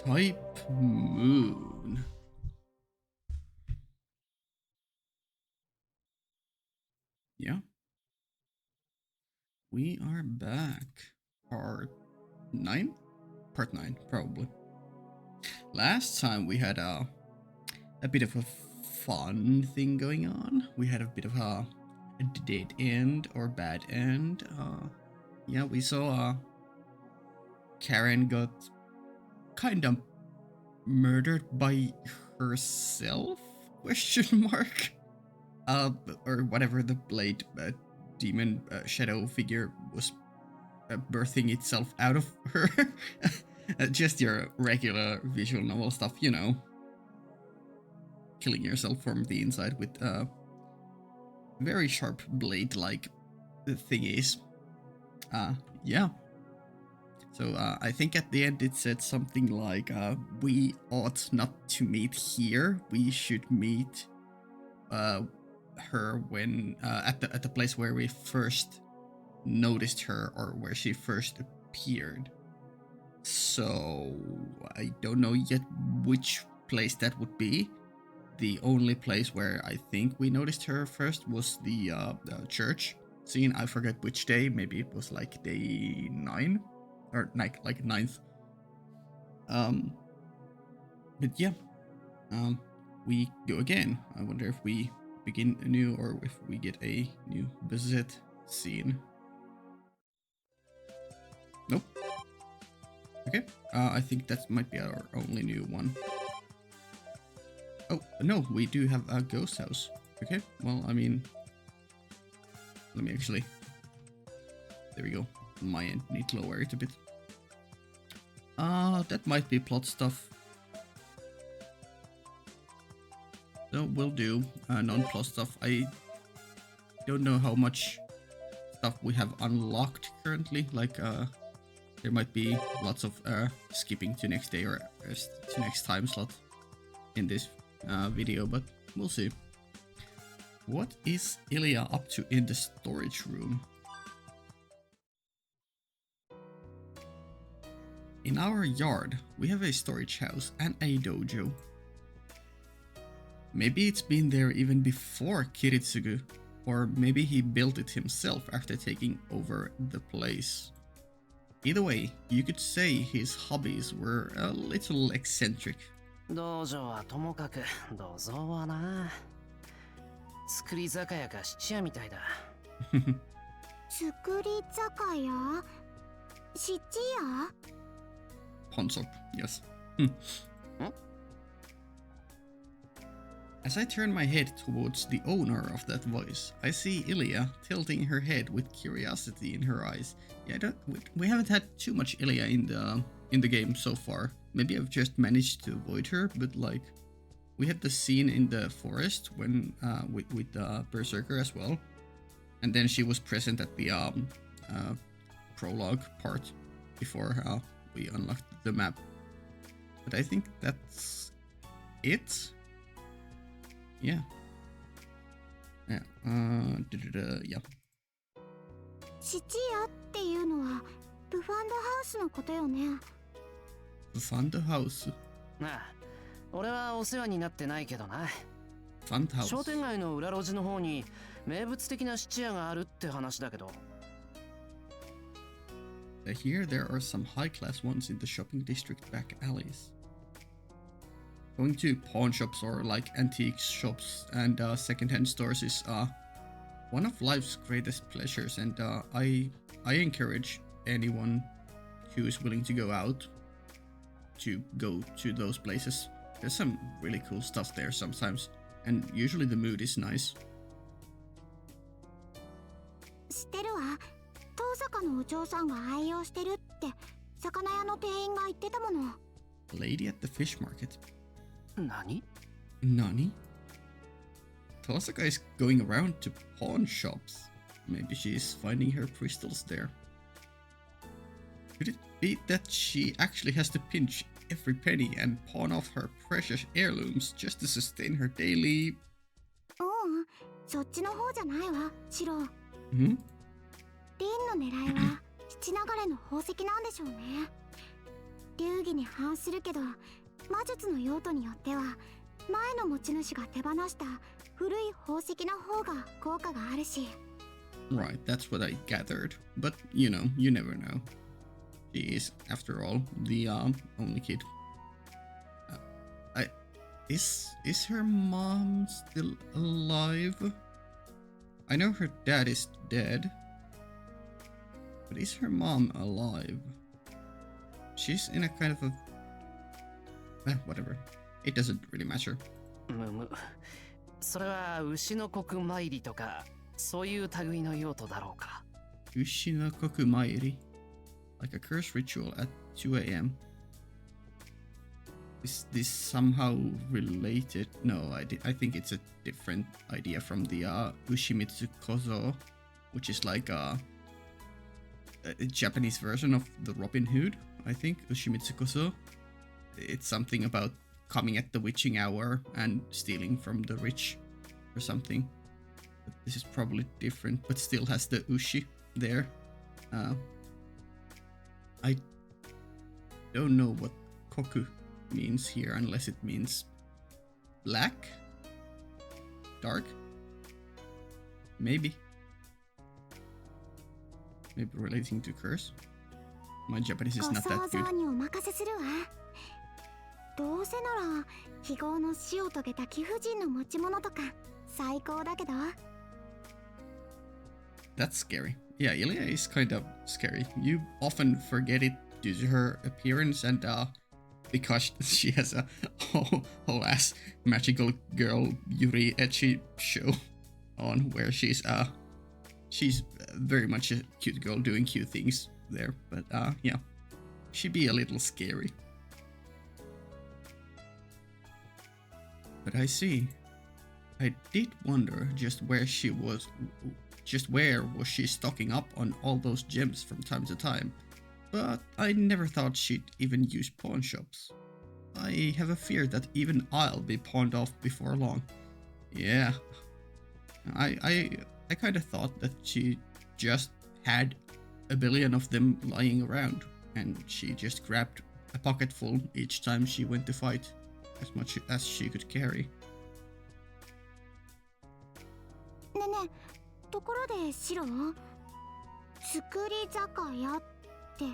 Type Moon. Yeah. We are back. Part 9? Part 9, probably. Last time we had a bit of a fun thing going on. We had a bit of a dead end or bad end. Yeah, we saw Karen got kind of murdered by herself? Question mark. Or whatever the blade demon shadow figure was birthing itself out of her. Just your regular visual novel stuff, you know. Killing yourself from the inside with very sharp blade-like thingies. Yeah. So I think at the end it said something like, we ought not to meet here. We should meet her when at the place where we first noticed her, or where she first appeared. So I don't know yet which place that would be. The only place where I think we noticed her first was the church scene. I forget which day. Maybe it was like day 9 or like 9th. But yeah, we go again. I wonder if we begin anew or if we get a new visit scene. Nope. Okay, I think that might be our only new one. Oh, no, we do have a ghost house. Okay, well, I mean, let me actually, there we go. My end need to lower it a bit. That might be plot stuff. So we'll do non-plot stuff. I don't know how much stuff we have unlocked currently. Like, there might be lots of skipping to next day or to next time slot in this video, but we'll see. What is Illya up to in the storage room? In our yard, we have a storage house and a dojo. Maybe it's been there even before Kiritsugu, or maybe he built it himself after taking over the place. Either way, you could say his hobbies were a little eccentric. 道場はともかく土蔵はな作り酒屋か質屋みたいだ作り酒屋質屋 Pawn shop, yes. As I turn my head towards the owner of that voice, I see Illya tilting her head with curiosity in her eyes. Yeah, we haven't had too much Illya in the game so far. Maybe I've just managed to avoid her, but like, we had the scene in the forest when with the Berserker as well, and then she was present at the prologue part before we unlocked the map. But I think that's it. Yeah. Yeah. Yeah. 質屋っていうのはブファンドハウスのことよね。ファンドハウス。ああ、俺はお世話になってないけどな。ファンドハウス。商店街の裏路地の方に名物的な質屋があるって話だけど。Here there are some high-class ones in the shopping district back alleys. Going to pawn shops or like antique shops and second-hand stores is one of life's greatest pleasures, and I encourage anyone who is willing to go out to go to those places. There's some really cool stuff there sometimes, and usually the mood is nice. 知ってるわ。遠坂のお嬢さんが愛用してるって魚屋の店員が言ってたもの。Lady at the fish market. 何? Nani? Tosaka is going around to pawn shops. Maybe she's finding her crystals there. Could it be that she actually has to pinch every penny and pawn off her precious heirlooms just to sustain her daily... そっちの方じゃないわ、シロ。Hmm? リンの狙いは七流れの宝石なんでしょうね。流儀に反するけど、魔術の用途によっては前の持ち主が手放した古い宝石の方が効果があるし。 Right, that's what I gathered. But you know, you never know. She is, after all, the only kid. Is her mom still alive? I know her dad is dead, but is her mom alive? She's in a kind of a... whatever. It doesn't really matter. むむ。それは牛の国参りとかそういう類の用途だろうか。Ushinokoku Mairi. Like a curse ritual at 2 a.m. Is this somehow related? No, I think it's a different idea from the Ushimitsu Kozo, which is like a Japanese version of the Robin Hood, I think. Ushimitsu Kozo. It's something about coming at the witching hour and stealing from the rich or something. But this is probably different, but still has the Ushi there. I don't know what Koku means here unless it means black? Dark? Maybe. Maybe relating to curse? My Japanese is not that ご想 good. 像にお任せするわ。どうせなら非業の死を遂げた貴婦人の持ち物とか最高だけど。 That's scary. Yeah, Illya is kind of scary. You often forget it due to her appearance and because she has a whole ass magical girl Yuri ecchi show on where she's very much a cute girl doing cute things there. But yeah, she'd be a little scary. But I see. I did wonder just where was she stocking up on all those gems from time to time, but I never thought she'd even use pawn shops. I have a fear that even I'll be pawned off before long. Yeah, I kind of thought that she just had a billion of them lying around, and she just grabbed a pocketful each time she went to fight, as much as she could carry. ねえねえ、ところでシロ、作り酒屋って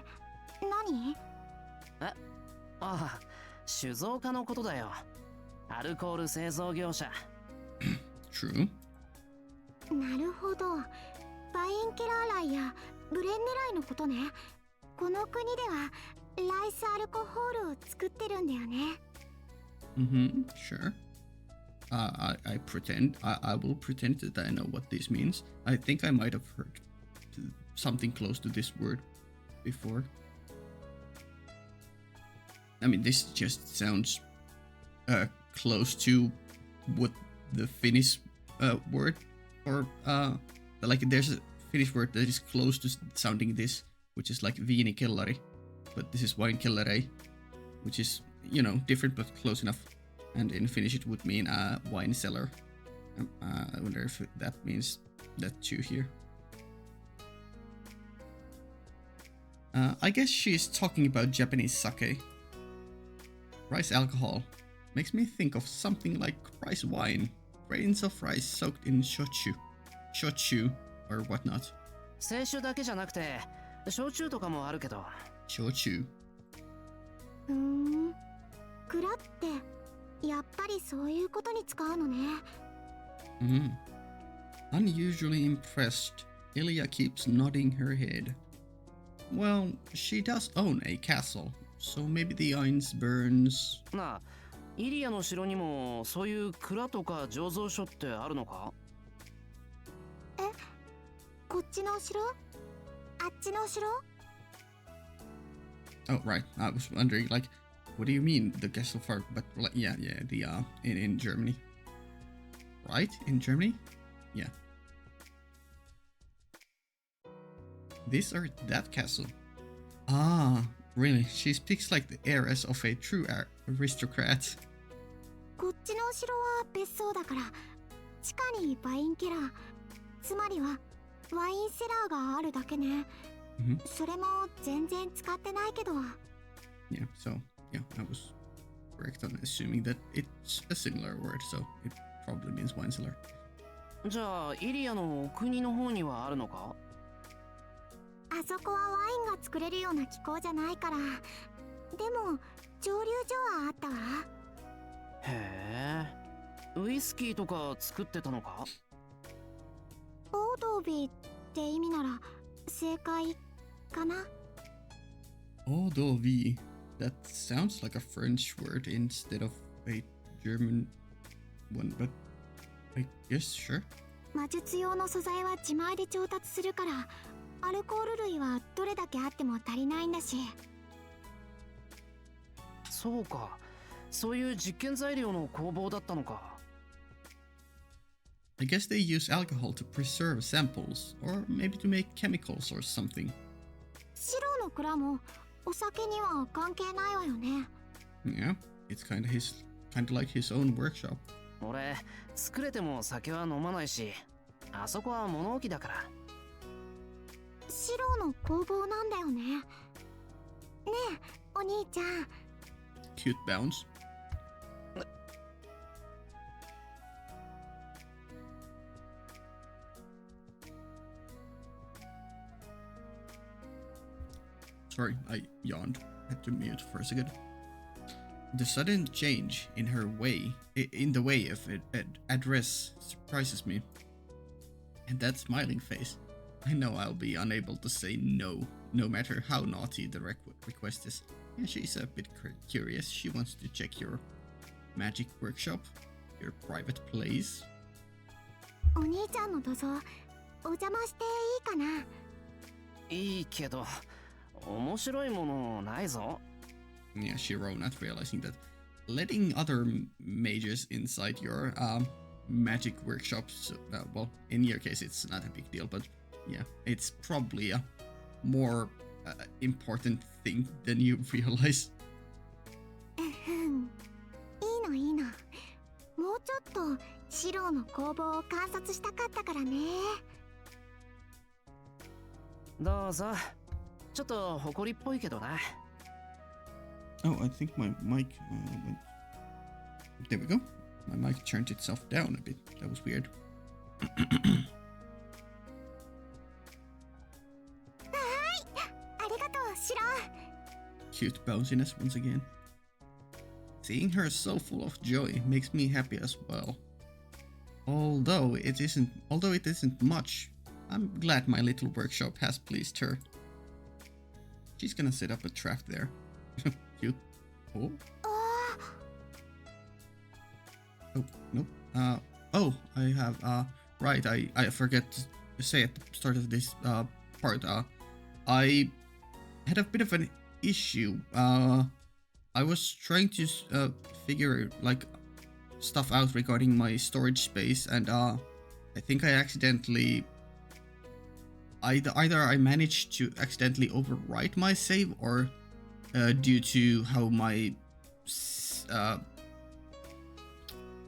何？ああ、酒造家のことだよ。アルコール製造業者。True. なるほど。バインケラーライやブレンネライのことね。この国ではライスアルコホールを作ってるんだよね。Sure. I will pretend that I know what this means. I think I might have heard something close to this word before. I mean, this just sounds close to what the Finnish word, or like there's a Finnish word that is close to sounding this, which is like viinikellari, but this is wainkellari, which is, you know, different but close enough. And in Finnish it would mean wine cellar. I wonder if that means that too here. I guess she's talking about Japanese sake. Rice alcohol makes me think of something like rice wine. Grains of rice soaked in shochu or whatnot. 清酒だけじゃなくて焼酎とかもあるけど。Shochu. 蔵ってやっぱりそういうことに使うのね。Unusually impressed, Illya keeps nodding her head. Well, she does own a castle, so maybe the Einsburns... なあ、イリアの城にもそういう蔵とか醸造所ってあるのか？え、こっちの城？あっちの城？ Oh, right. I was wondering, like, what do you mean, the castle fort? But, yeah, the, in Germany. Right? In Germany? Yeah. This or that castle? Ah, really? She speaks like the heiress of a true aristocrat. こっちの城は別荘だから、地下にワインケラー、つまりはワインセラーがあるだけね。それも全然使ってないけど。Yeah, so yeah, I was correct on assuming that it's a similar word, so it probably means wine cellar. じゃあイリアのお国の方にはあるのか？あそこはワインが作れるような気候じゃないから。でも蒸留所はあったわ。へえ、ウイスキーとか作ってたのか？オードビーって意味なら正解かな。 Eau de vie. That sounds like a French word instead of a German one, but I guess sure. 魔術用の素材は自前で調達するから、アルコール類はどれだけあっても足りないんだし。そうか、そういう実験材料の工房だったのか。I guess they use alcohol to preserve samples, or maybe to make chemicals or something. シロの蔵もお酒には関係ないわよね。Yeah, it's kind of like his own workshop. 俺、作れても酒は飲まないし、あそこは物置だから。シロの工房なんだよね。ねえ、お兄ちゃん。Cute bounce. Sorry, I yawned. Had to mute for a second. The sudden change in her way, in the way of address, surprises me. And that smiling face. I know I'll be unable to say no, no matter how naughty the request is. Yeah, she's a bit curious. She wants to check your magic workshop, your private place. お兄ちゃんの土蔵、お邪魔していいかな？いいけど、面白いものないぞ。Yeah, Shiro not realizing that letting other mages inside your magic workshops, well, in your case it's not a big deal, but yeah, it's probably a more important thing than you realize. いいのいいの。もうちょっとシロの工房を観察したかったからね。どうぞ。ちょっと埃っぽいけどな。Oh, I think my mic went... There we go. My mic turned itself down a bit. That was weird. ありがとう、シロ。 Cute bounciness once again. Seeing her so full of joy makes me happy as well. Although it isn't much, I'm glad my little workshop has pleased her. She's gonna set up a trap there. Cute. Oh. Oh, nope. Oh, I have, right, I forget to say at the start of this, part, I had a bit of an issue. I was trying to, figure, like, stuff out regarding my storage space, and, I think I accidentally... Either I managed to accidentally overwrite my save, or due to how my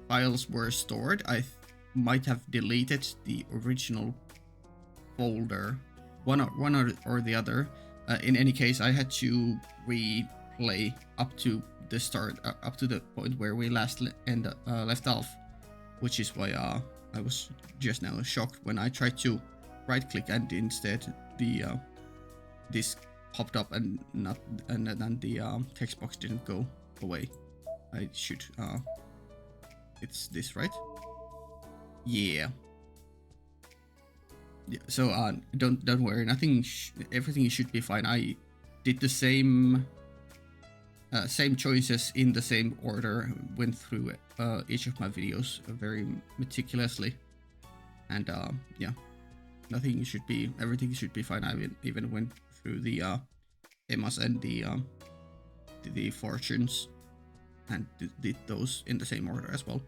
files were stored, I might have deleted the original folder, one or the other. In any case, I had to replay up to the start, up to the point where we last left off, which is why I was just now shocked when I tried to right-click and instead the this popped up and then the text box didn't go away. I should it's this, right? Yeah. Yeah, so don't worry, everything should be fine. I did the same choices in the same order, went through each of my videos very meticulously, and yeah, everything should be fine. I even went through the Emmas and the fortunes and did those in the same order as well.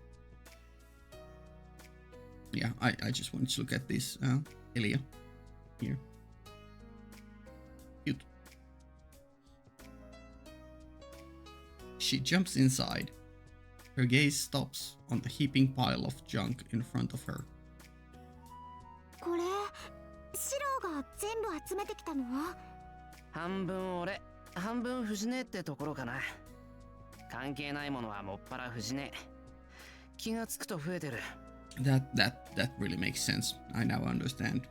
Yeah, I just wanted to look at this Illya here. Cute. She jumps inside. Her gaze stops on the heaping pile of junk in front of her. これシロが全部集めてきたの？半分俺、半分不死ねってところかな。関係ないものはもっぱら不死ね。気がつくと増えてる。That really makes sense. I now understand.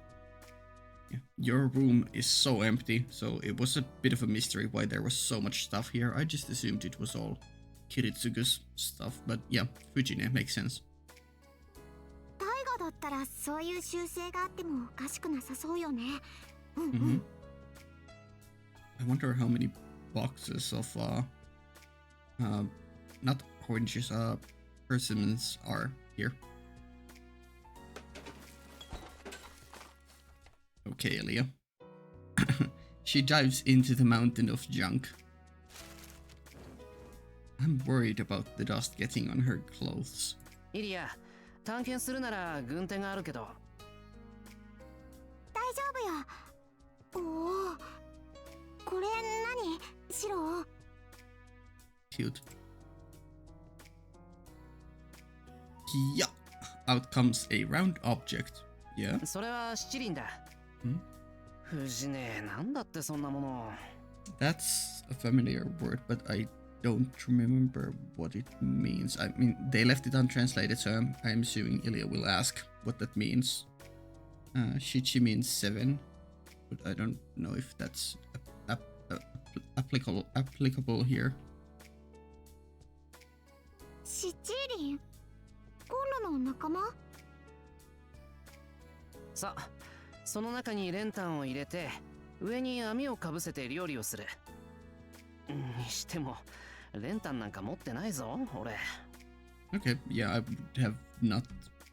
Yeah. Your room is so empty, so it was a bit of a mystery why there was so much stuff here. I just assumed it was all Kiritsugu's stuff, but yeah, Fujine makes sense. 大河だったらそういう習性があってもおかしくなさそうよね。I wonder how many boxes of not oranges, persimmons are here. Okay, Illya. She dives into the mountain of junk. I'm worried about the dust getting on her clothes. イリア、探検するなら軍手があるけど。大丈夫よ。おお、これ何？白？ Cute. Yeah. Out comes a round object. Yeah. それは七輪だ。ん？不死ね、なんだってそんなもの。That's a familiar word, but I don't remember what it means. I mean, they left it untranslated, so I'm assuming Illya will ask what that means. Shichi means 7, but I don't know if that's applicable here. 七輪？コンロの仲間？さあ、その中に練炭を入れて、上に網をかぶせて料理をする。にしても、練炭なんか持ってないぞ、俺。Okay, yeah, I would have not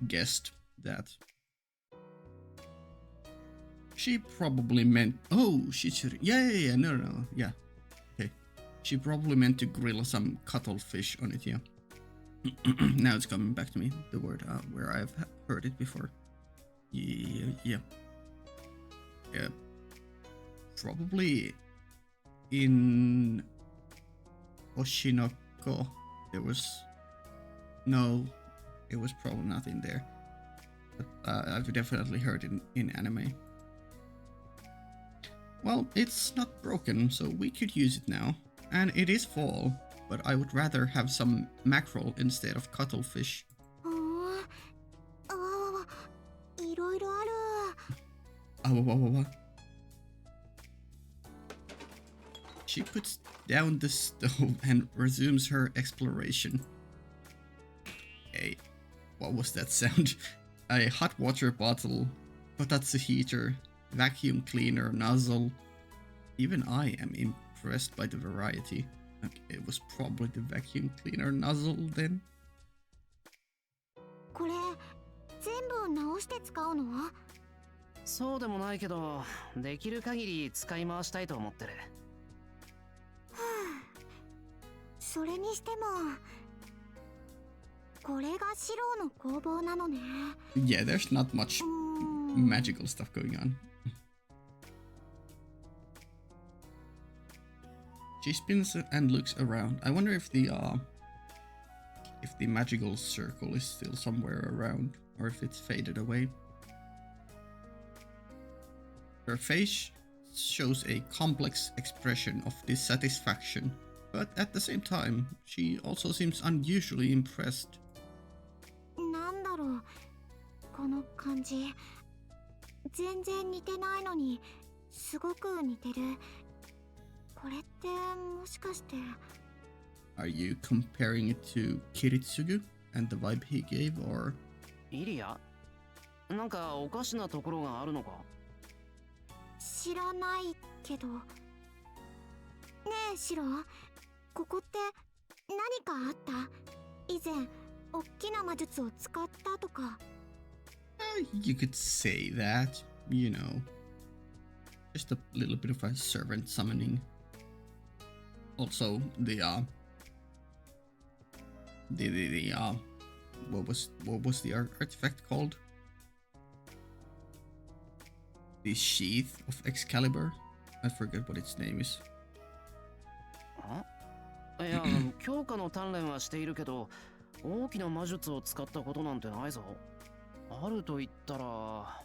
guessed that. She probably meant... Oh, yeah, no, yeah. Okay. She probably meant to grill some cuttlefish on it, yeah. Now it's coming back to me, the word where I've heard it before. Yeah. Probably in Oshinoko there was... No, it was probably not in there. But I've definitely heard it in anime. Well, it's not broken, so we could use it now. And it is fall, but I would rather have some mackerel instead of cuttlefish. いろいろある。She puts down the stove and resumes her exploration. Hey, what was that sound? A hot water bottle, kotatsu heater, vacuum cleaner, nozzle. Even I am impressed by the variety. Okay, it was probably the vacuum cleaner nozzle then. これ全部直して使うの？そうでもないけど、できる限り使い回したいと思ってる。それにしても、これがシロの工房なのね。Yeah, there's not much magical stuff going on. She spins and looks around. I wonder if the magical circle is still somewhere around, or if it's faded away. Her face shows a complex expression of dissatisfaction, but at the same time, she also seems unusually impressed. なんだろう、この感じ。全然似てないのに、すごく似てる。これってもしかして。Are you comparing it to Kiritsugu and the vibe he gave, or? イリア？なんかおかしなところがあるのか？知らないけど。ねえシロ、ここって何かあった？以前大きな魔術を使ったとか。You could say that, you know. Just a little bit of a servant summoning. Also, what was the artifact called? The sheath of Excalibur? I forget what its name is. いや、強化の鍛錬はしているけど、大きな魔術を使ったことなんてないぞ。あると言ったら、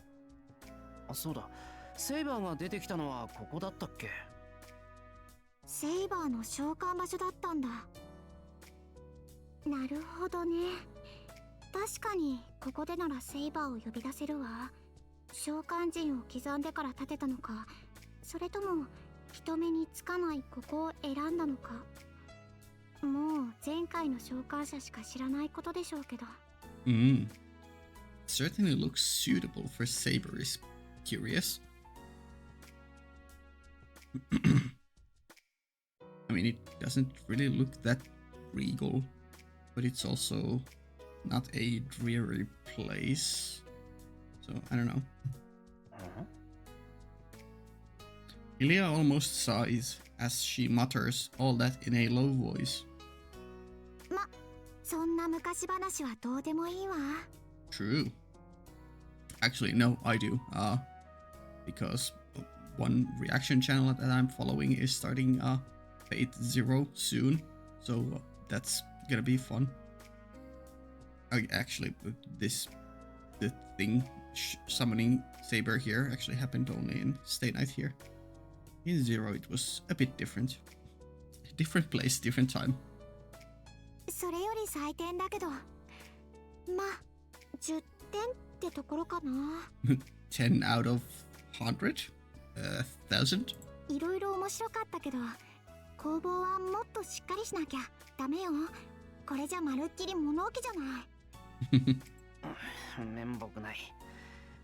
そうだ、セイバーが出てきたのはここだったっけ？セイバーの召喚場所だったんだ。なるほどね。確かにここでならセイバーを呼び出せるわ。召喚陣を刻んでから立てたのか、それとも人目につかないここを選んだのか。もう前回の召喚者しか知らないことでしょうけど。Certainly looks suitable for Saber is curious. I mean, it doesn't really look that regal, but it's also not a dreary place. So, I don't know. Illya almost sighs as she mutters all that in a low voice. そんな昔話はどうでもいいわ。True. Actually, no, I do. Because one reaction channel that I'm following is starting Fate 0 soon, so that's gonna be fun. Actually, the thing summoning Saber here actually happened only in Stay Night here. In 0 it was a bit different. Different place, different time. それより採点だけど、まあ10点ってところかな。10 out of 100? 1000? いろいろ面白かったけど、攻防はもっとしっかりしなきゃダメよ。これじゃまるっきり物置じゃない。面目ない。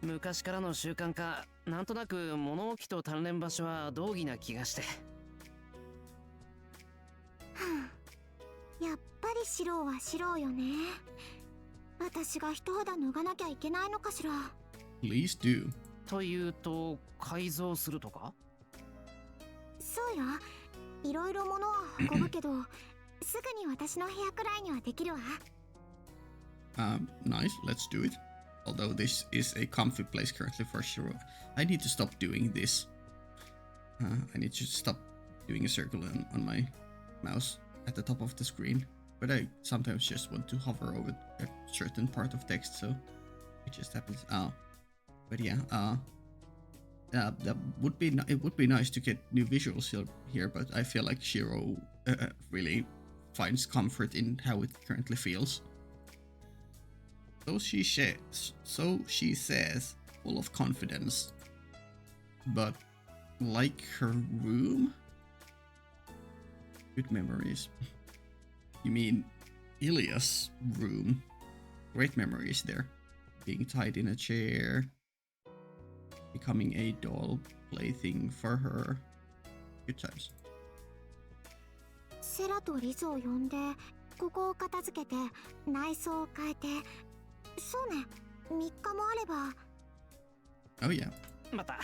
昔からの習慣か、なんとなく物置と鍛錬場所は同義な気がして。やっぱり白は白よね。私が一肌脱がなきゃいけないのかしら。 Please do. というと、改造するとか？そうよ。いろいろ物は運ぶけど、すぐに私の部屋くらいにはできるわ。Nice, let's do it. Although this is a comfy place currently for sure. I need to stop doing this. I need to stop doing a circle on my mouse at the top of the screen. But I sometimes just want to hover over a certain part of text, so it just happens. But yeah, that would be it would be nice to get new visuals here, but I feel like Shiro really finds comfort in how it currently feels. So she says, full of confidence. But like her room? Good memories. You mean Illya's room? Great memories there. Being tied in a chair. Becoming a doll plaything for her. Good times. セラとリズを呼んで、ここを片付けて、内装を変えて、そうね、3日もあれば。Oh yeah. また、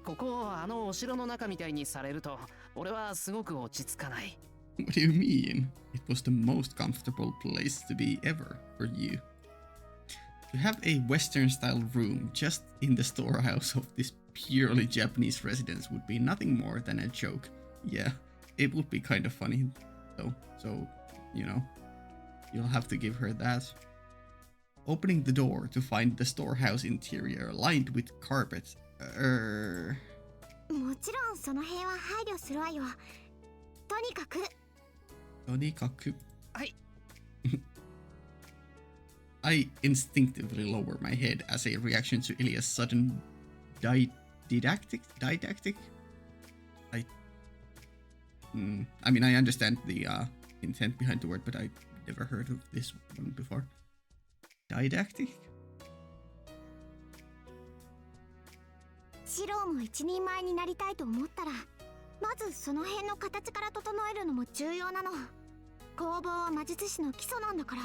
ここをあのお城の中みたいにされると、俺はすごく落ち着かない。What do you mean? It was the most comfortable place to be ever for you. To have a Western-style room just in the storehouse of this purely Japanese residence would be nothing more than a joke. Yeah, it would be kind of funny, though. So, you know, you'll have to give her that. Opening the door to find the storehouse interior lined with carpet. もちろんその辺は配慮するわよ。とにかく。はい。I instinctively lower my head as a reaction to Illya's sudden didactic? I mean, I understand the intent behind the word, but I've never heard of this one before. Didactic? シローも一人前になりたいと思ったら、まずその辺の形から整えるのも重要なの。攻防は魔術師の基礎なんだから。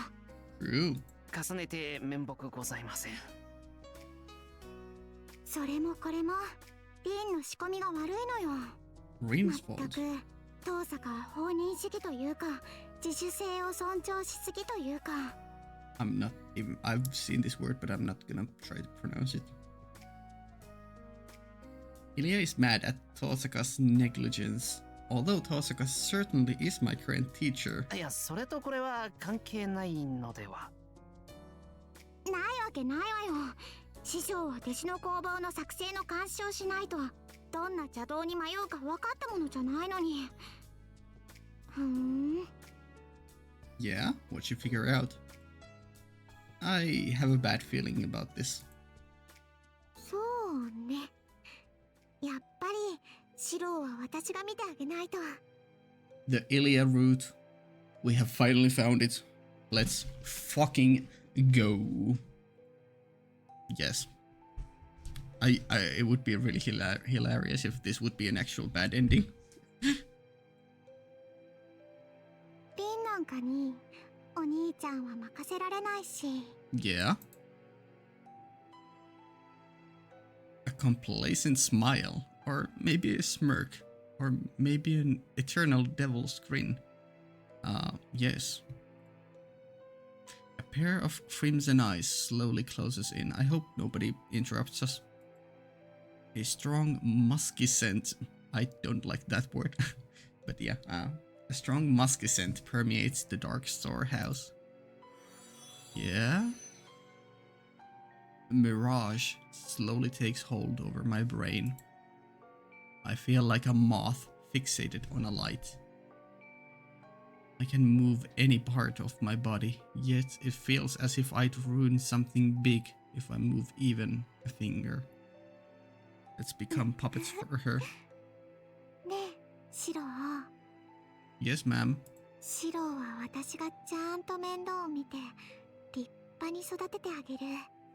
True. 重ねて面目ございません。それもこれもリンの仕込みが悪いのよ。 Rain's ま fault. ったく遠坂は放任主義というか自主性を尊重しすぎというか。I'm not even. I've seen this word, but I'm not gonna try to pronounce it. Illya is mad at Tosaka's negligence. Although Tosaka certainly is my current teacher. いや、それとこれは関係ないのでは。ないわけないわよ。師匠は弟子の工房の作成の監視をしないとどんな邪道に迷うか分かったものじゃないのに。Yeah, what'd you figure out? I have a bad feeling about this. そうね。やっぱりシロは私が見てあげないと。 The Illya route. We have finally found it. Let's fucking go. Yes. It would be really hilarious if this would be an actual bad ending. リンなんかにお兄ちゃんは任せられないし。 Yeah. A complacent smile, or maybe a smirk, or maybe an eternal devil's grin. Yes. A pair of crimson eyes slowly closes in. I hope nobody interrupts us. A strong musky scent. I don't like that word. But yeah, a strong musky scent permeates the dark storehouse. Yeah? A mirage slowly takes hold over my brain. I feel like a moth fixated on a light. I can move any part of my body, yet it feels as if I'd ruin something big if I move even a finger. Let's become puppets for her. ねえ、シロ。 Yes, ma'am. シロは私がちゃんと面倒を見て立派に育ててあげる。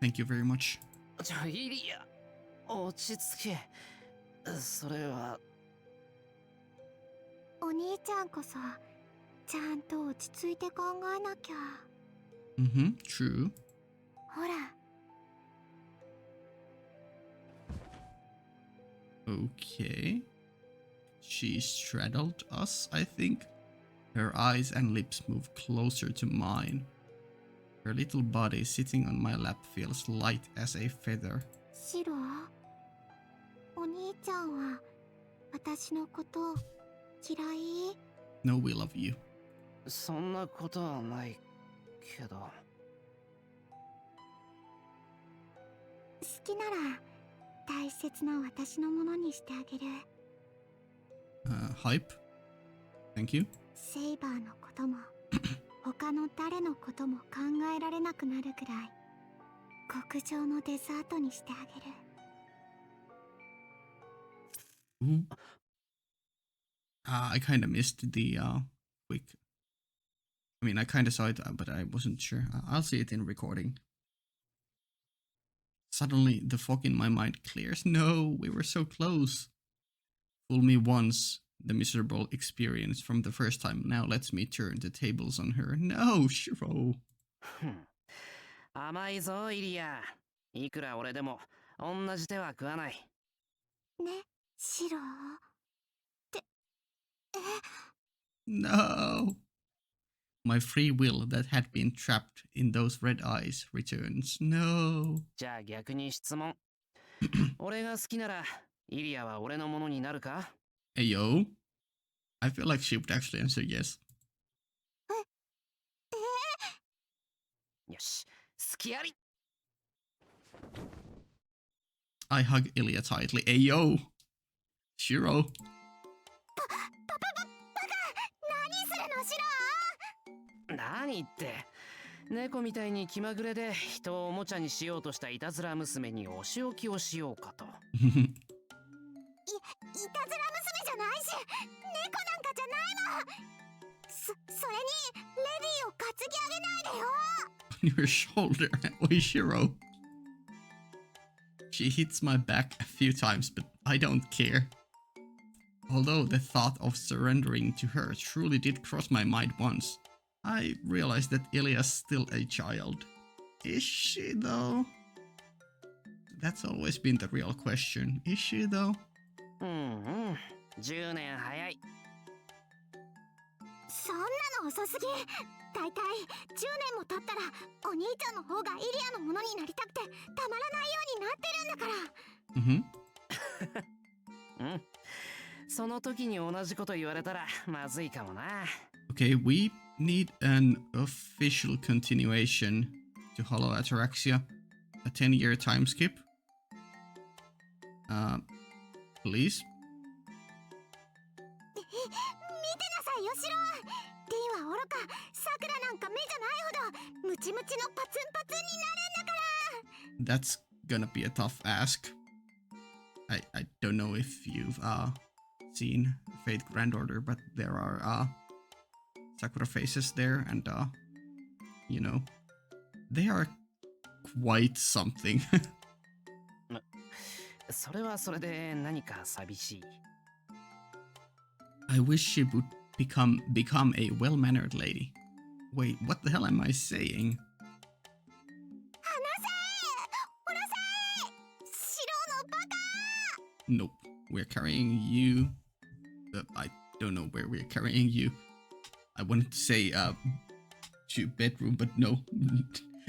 Thank you very much. イリア、落ち着け。それは。お兄ちゃんこそちゃんと落ち着いて考えなきゃ。 True. ほら。 Okay. She straddled us, I think. Her eyes and lips move closer to mine. Her little body sitting on my lap feels light as a feather. シロ、お兄ちゃんは私のこと嫌い？ No, we love you. そんなことはないけど。好きなら大切な私のものにしてあげる。 Hype. Thank you. セイバーのことも他の誰のことも考えられなくなるくらい極上のデザートにしてあげる。 Ooh. I kind of missed the quick. I mean, I kind of saw it, but I wasn't sure. I'll see it in recording. Suddenly, the fog in my mind clears. No, we were so close. Fool me once, the miserable experience from the first time now lets me turn the tables on her. No, Shiro. 甘いぞ、イリア。いくら俺でも同じ手は食わない。ね、シロ。って、No. My free will that had been trapped in those red eyes returns. No. じゃあ逆に質問。俺が好きなら、イリアは俺のものになるか？ Hey, yo. I feel like she would actually answer yes. よし、好きあり。 I hug Illya tightly. Hey, yo. Shiro. 何するの、シロ。何言って。猫みたいに気まぐれで人をおもちゃにしようとしたいたずら娘にお仕置きをしようかと。いたずら娘じゃないし、猫なんかじゃないもん。それにレディーを担ぎ上げないでよ。 On your shoulder. Oi, Shiro. She hits my back a few times, but I don't care. Although the thought of surrendering to her truly did cross my mind once, I realized that Illya's still a child. Is she, though? That's always been the real question. Is she, though? 10年早い。そんなの遅すぎ。大体10年も経ったらお兄ちゃんの方がイリアのものになりたくてたまらないようになってるんだから。その時に同じこと言われたらまずいかもな。Okay, we need an official continuation to Hollow Ataraxia. A 10-year time skip. Please? 見てなさいよ、シロ。は愚か、さくらなんか目じゃないほどムチムチのパツンパツンになるんだから。 That's gonna be a tough ask. I don't know if you've seen Fate Grand Order, but there are Sakura faces there, and you know, they are quite something. それはそれで何か寂しい。I wish she would become a well-mannered lady. Wait, what the hell am I saying? 離せ、おらせ、シロのバカ。 Nope, we're carrying you. I don't know where we're carrying you. I wanted to say to bedroom, but no,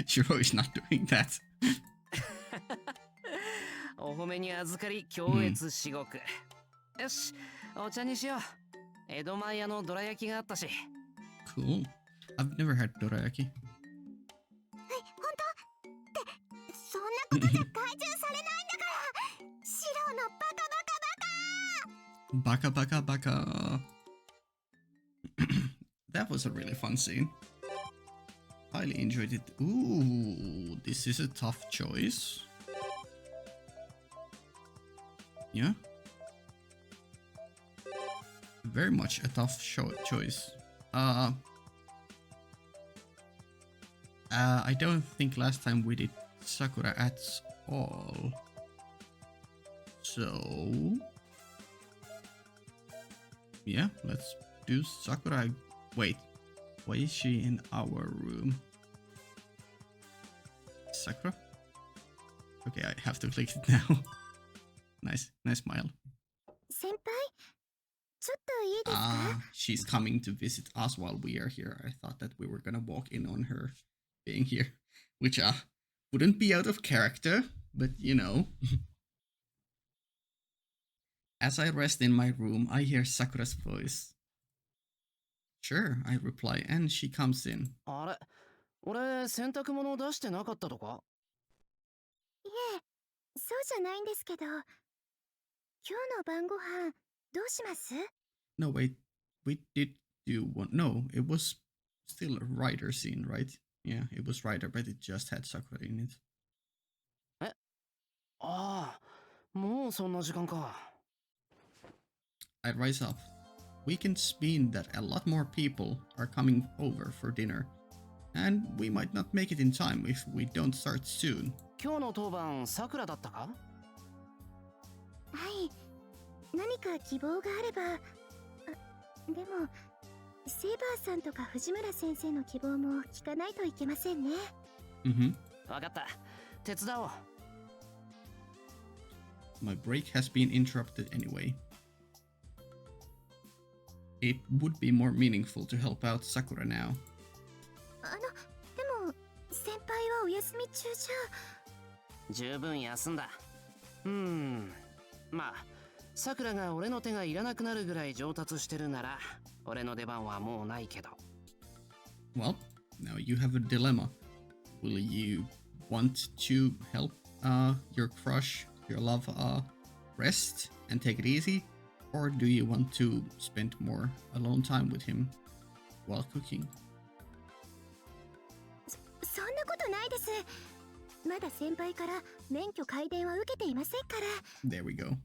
Shiro is not doing that. お褒めに預かり強烈至極。よし、お茶にしよう。江戸前屋のどら焼きがあったし。Cool. I've never had dorayaki. はい、本当ってそんなことじゃ懐柔されないんだから。シロのバカバカバカ。 Baka baka baka. That was a really fun scene. Highly enjoyed it. Ooh, this is a tough choice. Yeah. Very much a tough choice. I don't think last time we did Sakura at all. So yeah, let's do Sakura. Wait, why is she in our room? Sakura? Okay, I have to click it now. Nice smile. 先輩、ちょっといいですか？ She's coming to visit us while we are here. I thought that we were gonna walk in on her being here, which wouldn't be out of character, but you know. As I rest in my room, I hear Sakura's voice. Sure, I reply, and she comes in. あれ、俺洗濯物出してなかったとか？いえ、そうじゃないんですけど、今日の晩ご飯どうします？ No, wait, we did do one. No, it was still a Rider scene, right? Yeah, it was Rider, but it just had Sakura in it. え、ああ、もうそんな時間か。I rise up. Weekends mean that a lot more people are coming over for dinner, and we might not make it in time if we don't start soon. 今日の当番さくらだったか？はい、何か希望があれば。でもセイバーさんとか藤村先生の希望も聞かないといけませんね。わかった。手伝おう。My break has been interrupted anyway. It would be more meaningful to help out Sakura now. でも先輩はお休み中じゃ。十分休んだ。まあさくらが俺の手がいらなくなるぐらい上達してるなら俺の出番はもうないけど。 Well, now you have a dilemma. Will you want to help your crush, your love, rest and take it easy? Or do you want to spend more alone time with him while cooking? そんなことないです。まだ先輩から免許改伝は受けていませんから。 There we go.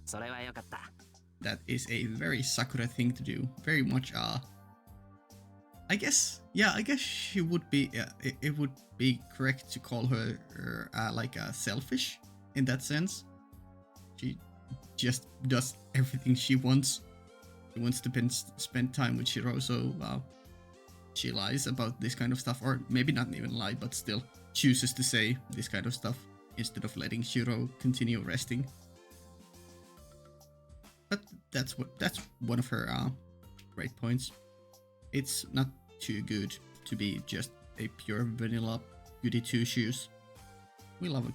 それはよかった。 That is a very Sakura thing to do. Very much, I guess she would be, it would be correct to call her like selfish in that sense. She just does everything she wants. She wants to spend time with Shiro, so she lies about this kind of stuff, or maybe not even lie, but still chooses to say this kind of stuff instead of letting Shiro continue resting. But that's one of her great points. It's not too good to be just a pure vanilla goody two shoes. We love a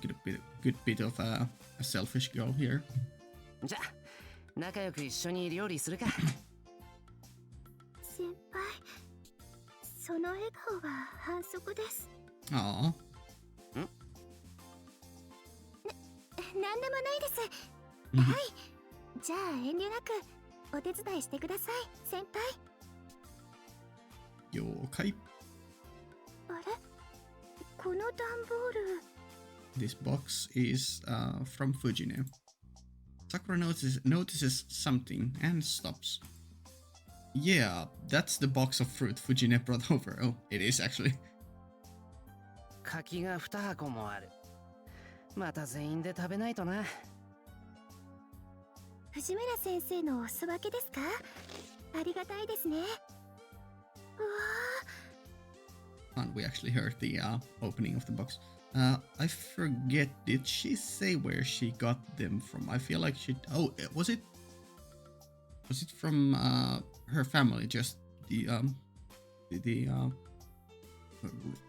good bit of a selfish girl here. じゃあ仲良く一緒に料理するか。先輩、その笑顔は反則です。Aww. なんでもないです。はい、じゃあ遠慮なくお手伝いしてください、先輩。Okay, あれこの段ボール this box is from Fujine. Sakura notices something and stops. Yeah, that's the box of fruit Fujine brought over. Oh, it is actually. 柿が2箱もある。また全員で食べないとな。藤村先生のお裾分けですか？ありがたいですね。うわ And we actually heard the opening of the box. I forget, did she say where she got them from? I feel like she... Oh, was it from her family? Just the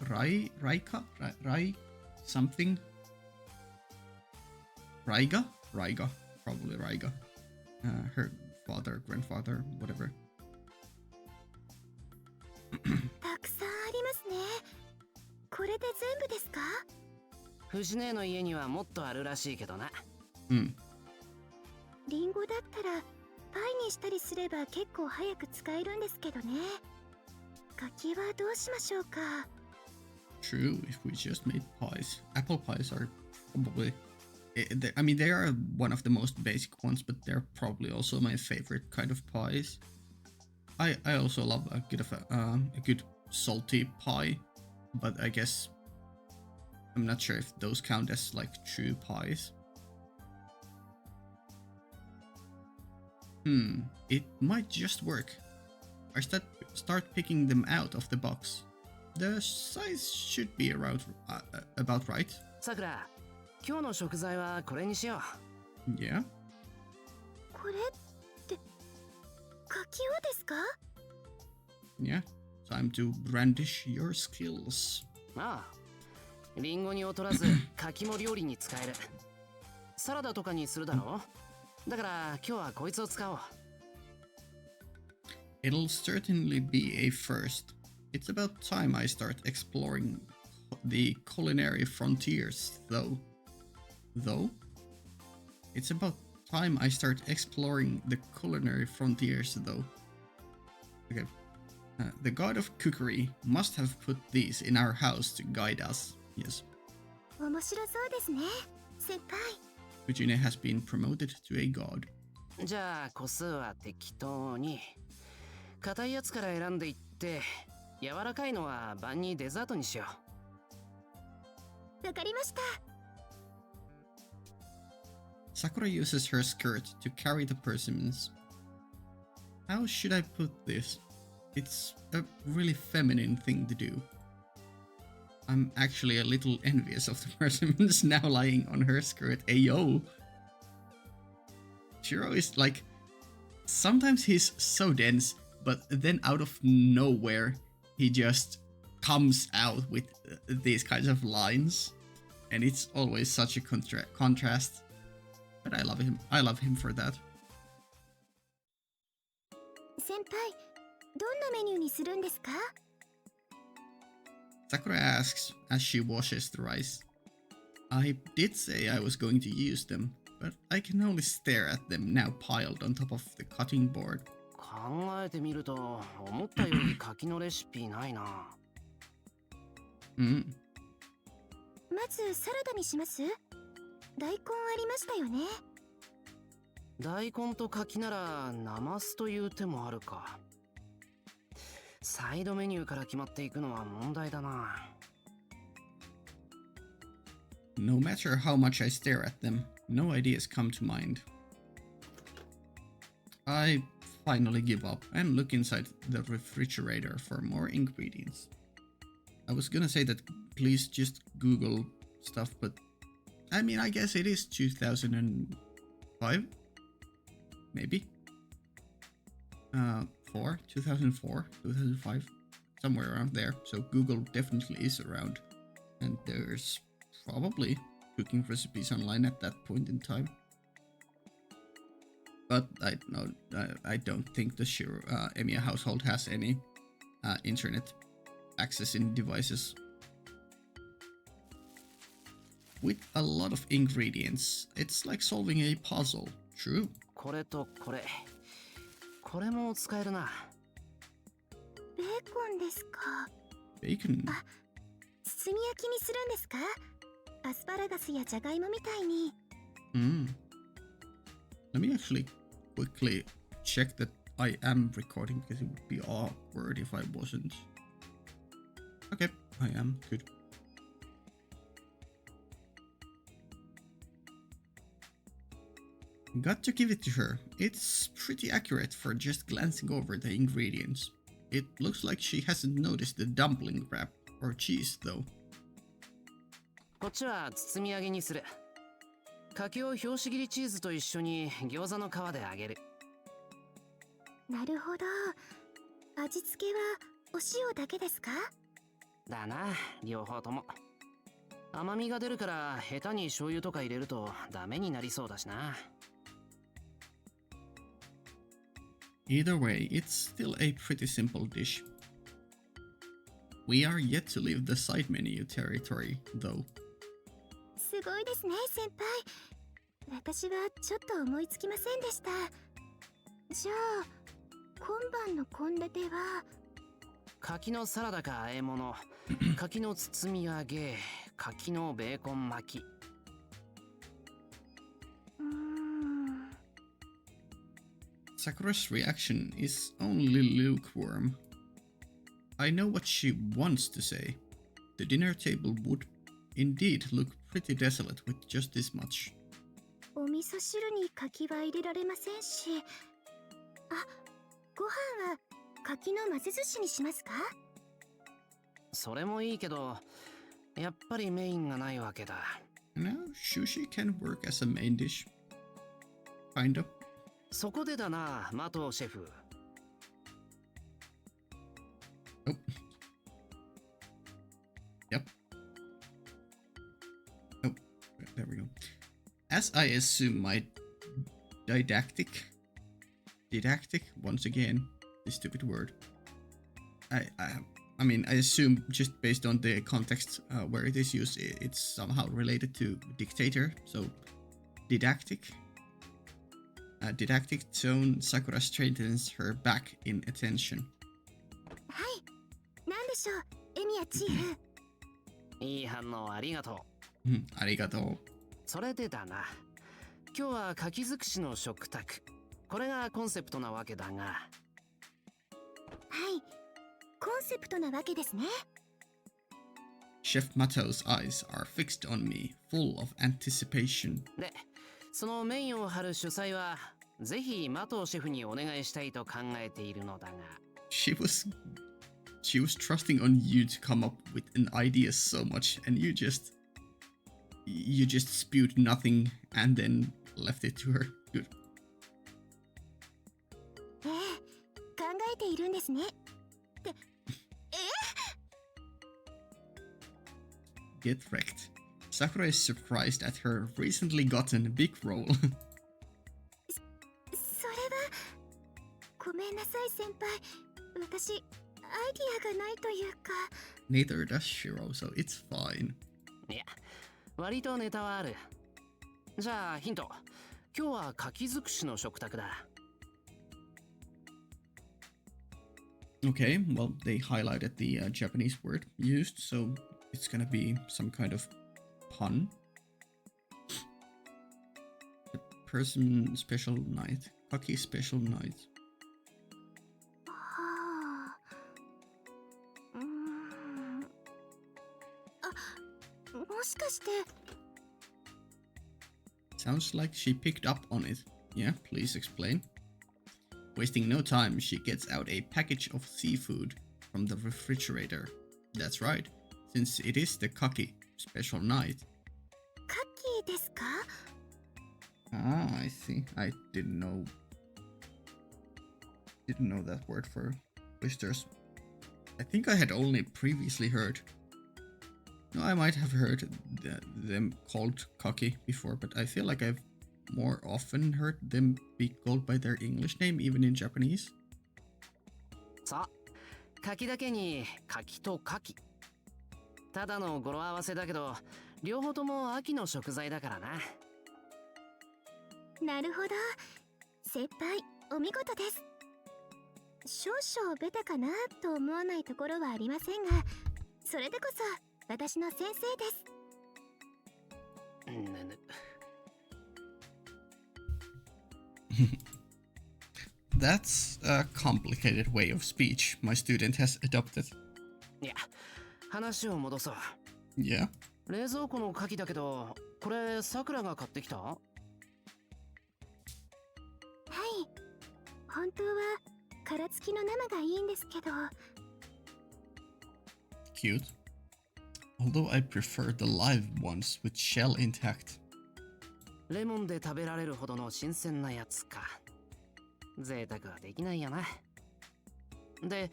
Raika? Rai something? Raiga? Raiga. Probably Raiga. Her father, grandfather, whatever. たくさんありますね。これで全部ですか？藤姉の家にはもっとあるらしいけどな。リンゴだったらパイにしたりすれば結構早く使えるんですけどね。柿はどうしましょうか？ True, if we just made pies. Apple pies are probably... I mean, they are one of the most basic ones, but they're probably also my favorite kind of pies. I also love a good salty pie, but I guess I'm not sure if those count as like true pies. It might just work. I start picking them out of the box. The size should be around about right. さくら、今日の食材はこれにしよう。Yeah. これって柿をですか？ Yeah. Time to brandish your skills. ああ、リンゴに劣らず柿も料理に使える。サラダとかにするだろう。だから今日はこいつを使おう。It'll certainly be a first. It's about time I start exploring the culinary frontiers, though. It's about time I start exploring the culinary frontiers, though. Okay. The god of cookery must have put these in our house to guide us. Yes. 面白そうですね、先輩。Fujine has been promoted to a god. じゃあ個数は適当に。硬いやつから選んでいって、柔らかいのは晩にデザートにしよう。わかりました。Sakura uses her skirt to carry the persimmons. How should I put this? It's a really feminine thing to do. I'm actually a little envious of the persimmons now lying on her skirt. Ayo! Shiro is like... Sometimes he's so dense, but then out of nowhere, he just comes out with these kinds of lines. And it's always such a contrast. But I love him. I love him for that. 先輩、どんなメニューにするんですか？ Sakura asks as she washes the rice. I did say I was going to use them, but I can only stare at them now piled on top of the cutting board. 考えてみると、思ったより柿のレシピないな。まずサラダにします？大根ありましたよね。大根と柿ならナマスという手もあるか。サイドメニューから決まっていくのは問題だな。No matter how much I stare at them, no ideas come to mind. I finally give up and look inside the refrigerator for more ingredients. I was gonna say that please just Google stuff, but I mean, I guess it is 2005? Maybe? 2004, 2005, somewhere around there. So Google definitely is around. And there's probably cooking recipes online at that point in time. But I don't think the Emiya household has any internet access in devices. With a lot of ingredients, it's like solving a puzzle. True. これとこれ。これも使えるな。ベーコンですか。 Bacon. あ、炭焼きにするんですか？アスパラガスやジャガイモみたいに。Let me actually quickly check that I am recording because it would be awkward if I wasn't. Okay, I am. Good. Got to give it to her. It's pretty accurate for just glancing over the ingredients. It looks like she hasn't noticed the dumpling wrap or cheese though. こっちは包み揚げにする。柿を拍子切りチーズと一緒に餃子の皮で揚げる。なるほど。味付けはお塩だけですか？だな、両方とも。甘みが出るから下手に醤油とか入れるとダメになりそうだしな。Either way, it's still a pretty simple dish. We are yet to leave the side menu territory, though. すごいですね、先輩。私はちょっと思いつきませんでした。じゃあ、今晩の献立は柿のサラダか和え物、柿の包み揚げ、柿のベーコン巻き。Sakura's reaction is only lukewarm. I know what she wants to say. The dinner table would indeed look pretty desolate with just this much. お味噌汁に柿は入れられませんし。あ、ご飯は柿の混ぜ寿司にしますか？それもいいけど、やっぱりメインがないわけだ。Now, sushi can work as a main dish. Kinda. そこでだな、マトシェフ。Oh. Yep. Oh, there we go. As I assume my didactic, once again, this stupid word. I mean, I assume just based on the context where it is used, it's somehow related to dictator. So, didactic. Didactic tone, Sakura straightens her back in attention. はい。なんでしょう、エミヤチーフ。いい反応ありがとう。ありがとう。それでだな。今日は柿尽くしの食卓。これがコンセプトなわけだが。はい。コンセプトなわけですね。Chef Mato's eyes are fixed on me, full of anticipation. で、そのメインを張る主催は、ぜひマトシェフにお願いしたいと考えているのだが。She was trusting on you to come up with an idea so much, and you just spewed nothing and then left it to her. Good. 考えているんですね。って、Get wrecked. Sakura is surprised at her recently gotten big role. それはごめんなさい先輩。私アイディアがないというか。Neither does Shiro, so it's fine. いや、割とネタはある。じゃあヒント。今日は柿尽くしの食卓だ。Okay, well, they highlighted the Japanese word used, so it's gonna be some kind of pun. The person special night. Kaki special night. はあ。もしかして。Sounds like she picked up on it. Yeah, please explain. Wasting no time, she gets out a package of seafood from the refrigerator. That's right, since it is the Kaki special night. カキですか？ Ah, I see. I didn't know that word for oysters. I think I had only previously heard. No, I might have heard them called Kaki before, but I feel like I've more often heard them be called by their English name, even in Japanese. さあ、柿だけに柿と柿。ただの語呂合わせだけど、両方とも秋の食材だからな。なるほど。先輩、お見事です。少々ベタかなと思わないところはありませんが、それでこそ私の先生です。That's a complicated way of speech my student has adopted. いや、話を戻そう。Yeah? 冷蔵庫の牡蠣だけど、これさくらが買ってきた？はい。本当は殻付きの生がいいんですけど。Cute. Although I prefer the live ones with shell intact. レモンで食べられるほどの新鮮なやつか。贅沢はできないやな。で、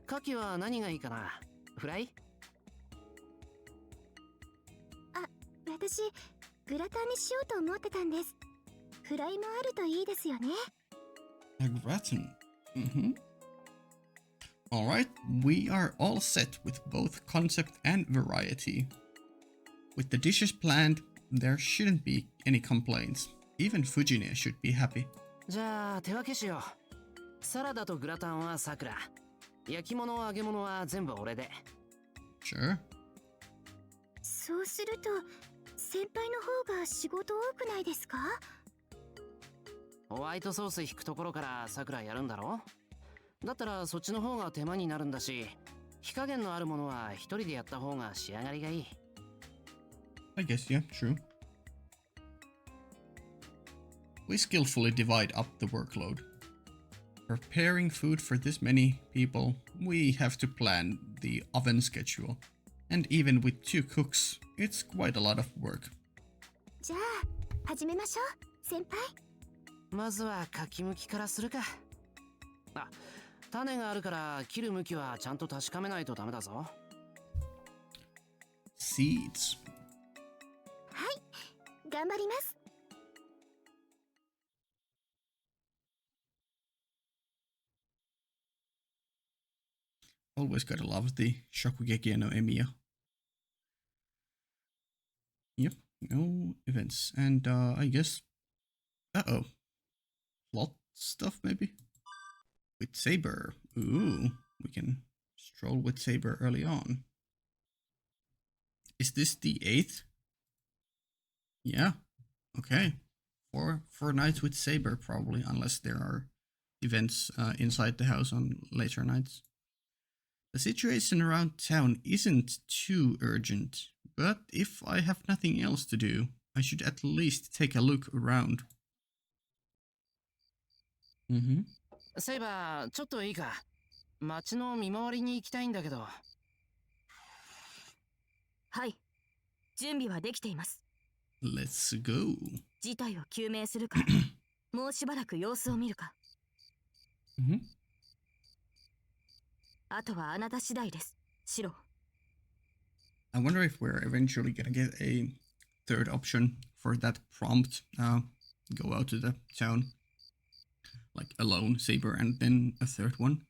牡蠣は何がいいかな？フライ？私、グラタンにしようと思ってたんです。フライもあるといいですよね。A gratin. Mm-hmm. Alright, we are all set with both concept and variety. With the dishes planned, there shouldn't be any complaints. Even Fujine should be happy. じゃあ手分けしよう。サラダとグラタンはさくら。焼き物揚げ物は全部俺で。Sure. そうすると、先輩の方が仕事多くないですか？ホワイトソース引くところからさくらやるんだろ？だったらそっちの方が手間になるんだし、火加減のあるものは一人でやった方が仕上がりがいい。I guess, yeah, true. We skillfully divide up the workload. Preparing food for this many people, we have to plan the oven schedule. And even with 2 cooks, it's quite a lot of work. じゃあ、始めましょう、先輩。まずはかきむきからするか。あ、種があるから切る向きはちゃんと確かめないとダメだぞ。Seeds. はい、頑張ります。Always gotta love the Shokugeki no Emiya. Yep, no events. And I guess... Uh-oh. Plot stuff, maybe? With Saber. Ooh, we can stroll with Saber early on. Is this the 8th? Yeah, okay. Four nights with Saber, probably, unless there are events inside the house on later nights. The situation around town isn't too urgent, but if I have nothing else to do, I should at least take a look around. Mm-hmm. セイバー、ちょっといいか？街の見回りに行きたいんだけど。はい、準備はできています。Let's go. 事態を究明するか、もうしばらく様子を見るか。Mm-hmm. あとはあなた次第です、シロ。I wonder if we're eventually gonna get a third option for that prompt. Go out to the town, like alone, Saber, and then a third one,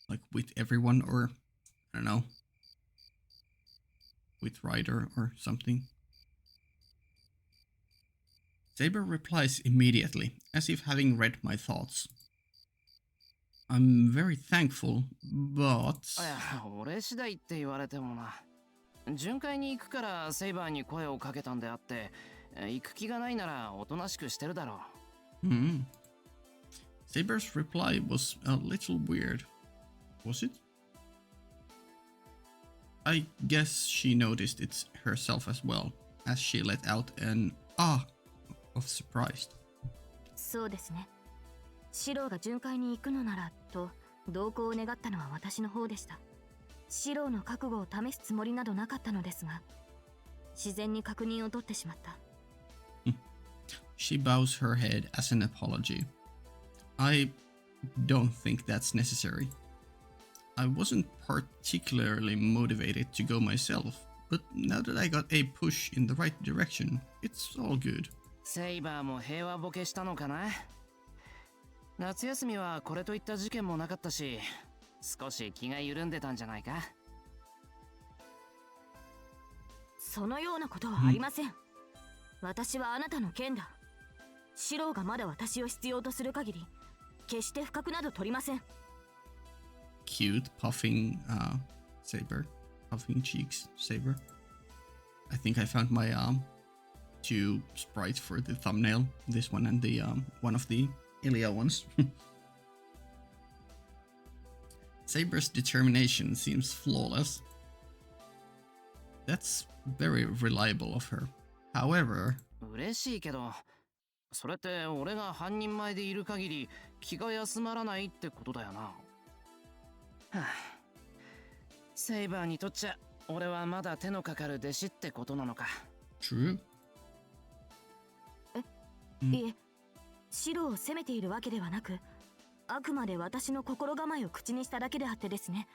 like with everyone, or I don't know, with Ryder or something. Saber replies immediately, as if having read my thoughts. I'm very thankful, but... いや、俺次第って言われてもな。巡回に行くからセイバーに声をかけたんであって、行く気がないならおとなしくしてるだろう。Saber's reply was a little weird. Was it? I guess she noticed it herself as well, as she let out an ah of surprise. そうですね。シロが巡回に行くのならと同行を願ったのは私の方でした。シロの覚悟を試すつもりなどなかったのですが、自然に確認を取ってしまった。She bows her head as an apology. I don't think that's necessary. I wasn't particularly motivated to go myself, but now that I got a push in the right direction, it's all good. セイバーも平和ボケしたのかな。夏休みはこれといった事件もなかったし、少し気が緩んでたんじゃないか。そのようなことはありません。私はあなたの剣だ。シロがまだ私を必要とする限り、決して不覚など取りません。cute puffing Saber. Puffing cheeks Saber. I think I found my 2 sprites for the thumbnail. This one and the one of the Illya ones. Saber's determination seems flawless. That's very reliable of her. However, 嬉しいけど、それって俺が半人前でいる限り気が休まらないってことだよな。はあ、セイバーにとっちゃ俺はまだ手のかかる弟子ってことなのか。true? いえ、白を責めているわけではなく、あくまで私の心構えを口にしただけであってですね。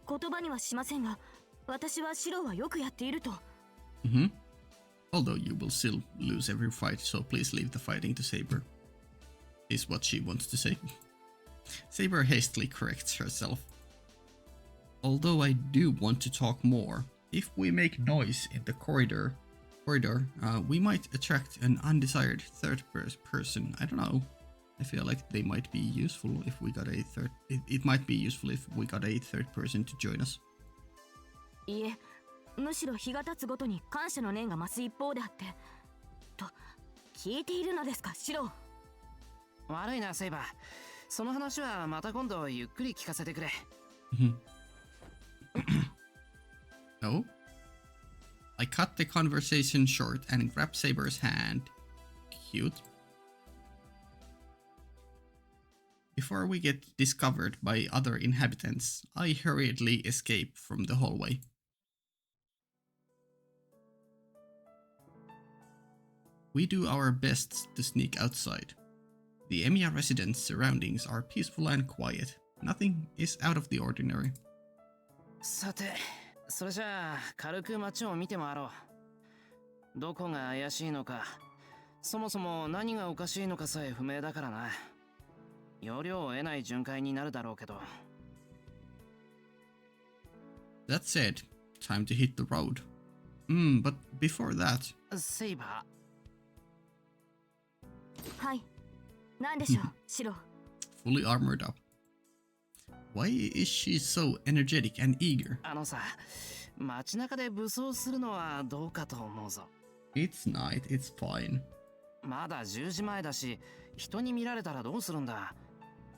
言葉にはしませんが、私は白はよくやっていると。Although you will still lose every fight, so please leave the fighting to Saber. Is what she wants to say. Saber hastily corrects herself. Although I do want to talk more, if we make noise in the corridor, we might attract an undesired third person. I don't know. I feel like they might be useful if we got a third. It might be useful if we got a third person to join us. いえ、むしろ日が経つごとに感謝の念が増す一方であって。と、聞いているのですか、白。悪いな、セイバー。その話はまた今度ゆっくり聞かせてくれ。Oh? I cut the conversation short and grabbed Saber's hand. Cute. Before we get discovered by other inhabitants, I hurriedly escape from the hallway. We do our best to sneak outside. The Emiya residents' surroundings are peaceful and quiet. Nothing is out of the ordinary. さて、それじゃあ軽く街を見て回ろう。どこが怪しいのか、そもそも何がおかしいのかさえ不明だからな。要領を得ない巡回になるだろうけど。That said, time to hit the road. But before that... セイバー。はい。何でしょう、白。Fully armored up. Why is she so energetic and eager? あのさ、街中で武装するのはどうかと思うぞ。It's night, it's fine. まだ10時前だし、人に見られたらどうするんだ。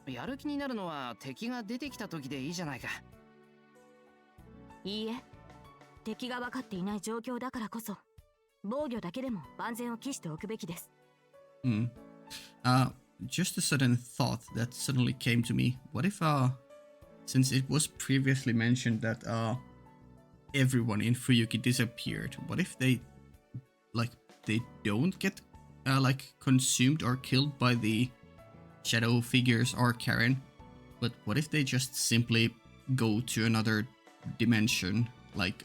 やる気になるのは敵が出てきた時でいいじゃないか。いいえ、敵が分かっていない状況だからこそ、防御だけでも万全を期しておくべきです。Just a sudden thought that suddenly came to me. What if, since it was previously mentioned that, everyone in Fuyuki disappeared, what if they don't get, consumed or killed by the shadow figures or Karen, but what if they just simply go to another dimension, like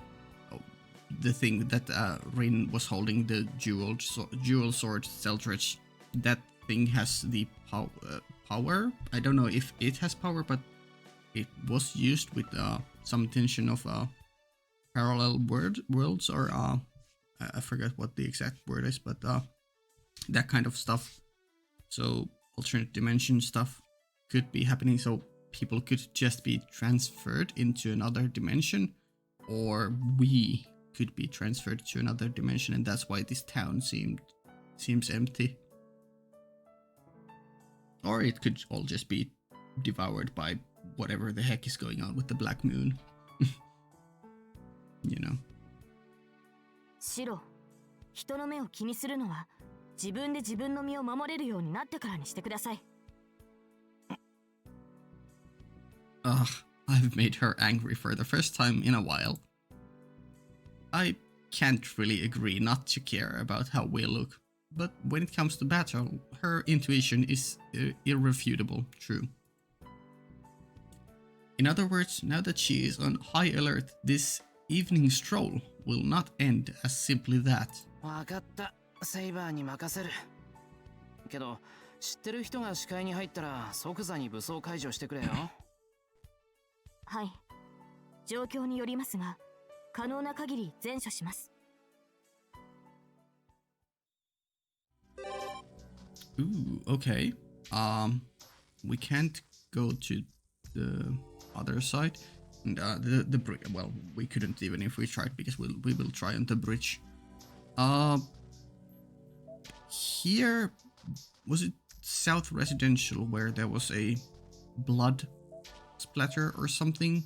the thing that Rin was holding, the jewel sword Seltridge, that thing has the power. I don't know if it has power, but it was used with some intention of parallel worlds, or I forget what the exact word is, but that kind of stuff. So alternate dimension stuff could be happening, so people could just be transferred into another dimension, or we could be transferred to another dimension, and that's why this town seems empty. Or it could all just be devoured by whatever the heck is going on with the Black Moon. You know. 白、人の目を気にするのは自分で自分の身を守れるようになってからにしてください。I've made her angry for the first time in a while. I can't really agree not to care about how we look, but when it comes to battle, her intuition is irrefutable true. In other words, now that she is on high alert, this evening stroll will not end as simply that. わかった。セイバーに任せる。けど、知ってる人が視界に入ったら即座に武装解除してくれよ。はい。状況によりますが、可能な限り善処します。Ooh, okay. We can't go to the other side. And the bridge, well, we couldn't even if we tried, because we will try on the bridge. Here, was it South Residential where there was a blood splatter or something?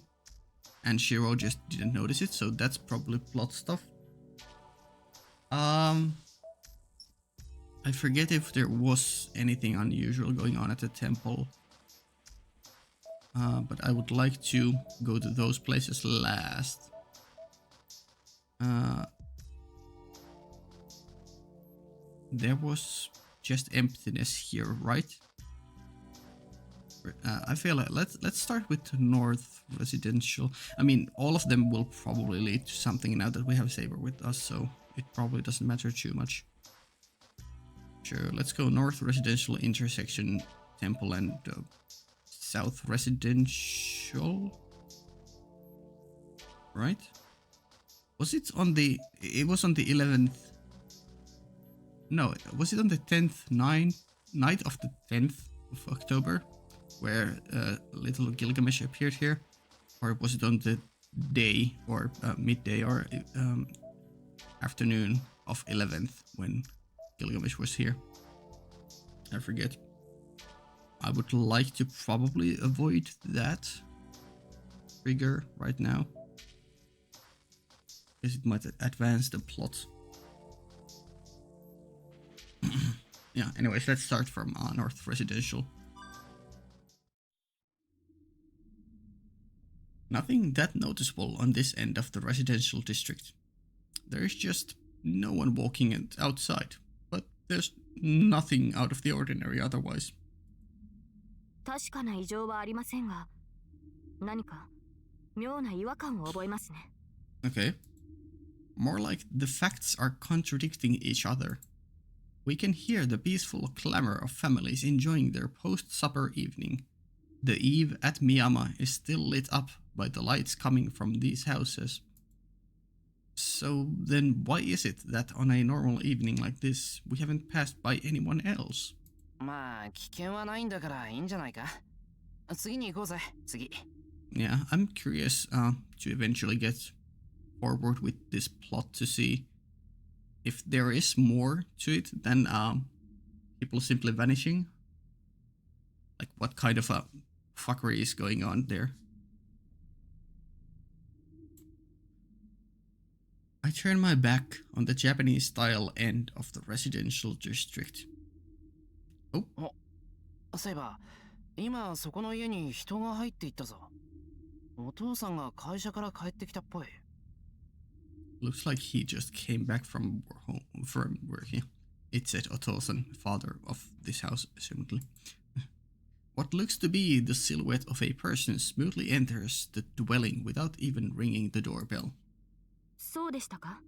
And Shiro just didn't notice it, so that's probably plot stuff. I forget if there was anything unusual going on at the temple. But I would like to go to those places last. There was just emptiness here, right? I feel like let's start with North Residential. I mean, all of them will probably lead to something now that we have Saber with us, so it probably doesn't matter too much. Sure, let's go North Residential intersection, Temple, and South Residential. Right? Was it on the... It was on the 11th... No, was it on the 10th night of the 10th of October? Where little Gilgamesh appeared here? Or was it on the day, or midday, or afternoon of 11th when Gilgamesh was here? I forget. I would like to probably avoid that trigger right now, because it might advance the plot. Yeah, anyways, let's start from North Residential. Nothing that noticeable on this end of the residential district. There is just no one walking outside, but there's nothing out of the ordinary otherwise. 確かな異常はありませんが、何か妙な違和感を覚えますね。 Okay. More like the facts are contradicting each other. We can hear the peaceful clamor of families enjoying their post-supper evening. The eve at Miyama is still lit up by the lights coming from these houses. So then why is it that on a normal evening like this, we haven't passed by anyone else? まあ危険はないんだからいいんじゃないか。次に行こうぜ。次。Yeah, I'm curious to eventually get forward with this plot to see if there is more to it than people simply vanishing. Like what kind of a fuckery is going on there. I turn my back on the Japanese-style end of the residential district. Oh. そういえば、今そこの家に人が入っていったぞ。お父さんが会社から帰ってきたっぽい。Looks like he just came back from work. It said Otosan, father of this house, assumedly. What looks to be the silhouette of a person smoothly enters the dwelling without even ringing the doorbell. そうでしたか？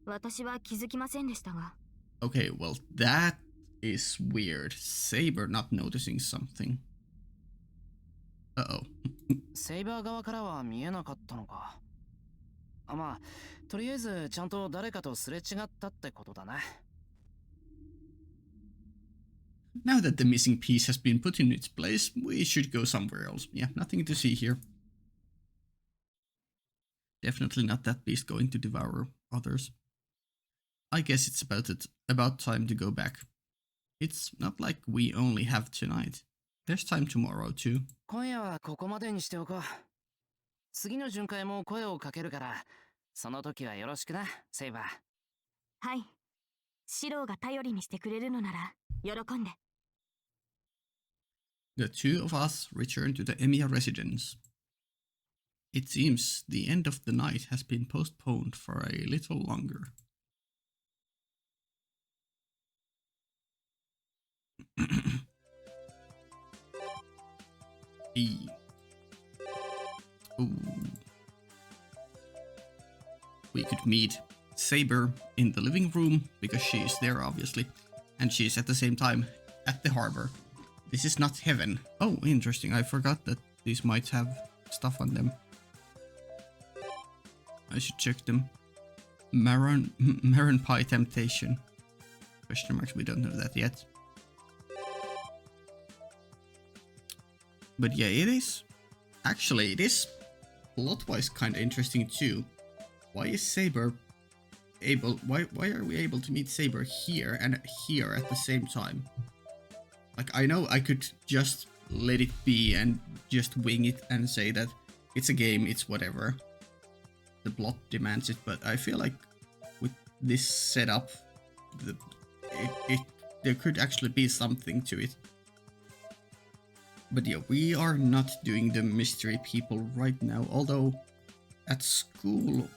私は気づきませんでしたが。Okay, well, that is weird. Saber not noticing something. Uh-oh. セイバー側からは見えなかったのか。まあ、とりあえずちゃんと誰かとすれ違ったってことだな。Now that the missing piece has been put in its place, we should go somewhere else. Yeah, nothing to see here. Definitely not that beast going to devour others. I guess it's about time to go back. It's not like we only have tonight. There's time tomorrow too. 今夜はここまでにしておこう。次の巡回も声をかけるから、その時はよろしくな、セイバー。はい。シローが頼りにしてくれるのなら喜んで。The two of us return to the Emiya residence. It seems the end of the night has been postponed for a little longer. Ooh. We could meet Saber in the living room, because she is there obviously, and she is at the same time at the harbor. This is not heaven. Oh, interesting. I forgot that these might have stuff on them. I should check them. Maron Pie Temptation. Question marks, we don't know that yet. But yeah, it is Actually, it is plot-wise kind of interesting too. Why is Saber able? Why are we able to meet Saber here and here at the same time? Like, I know I could just let it be and just wing it and say that it's a game, it's whatever. The plot demands it, but I feel like with this setup, there could actually be something to it. But yeah, we are not doing the mystery people right now, although at school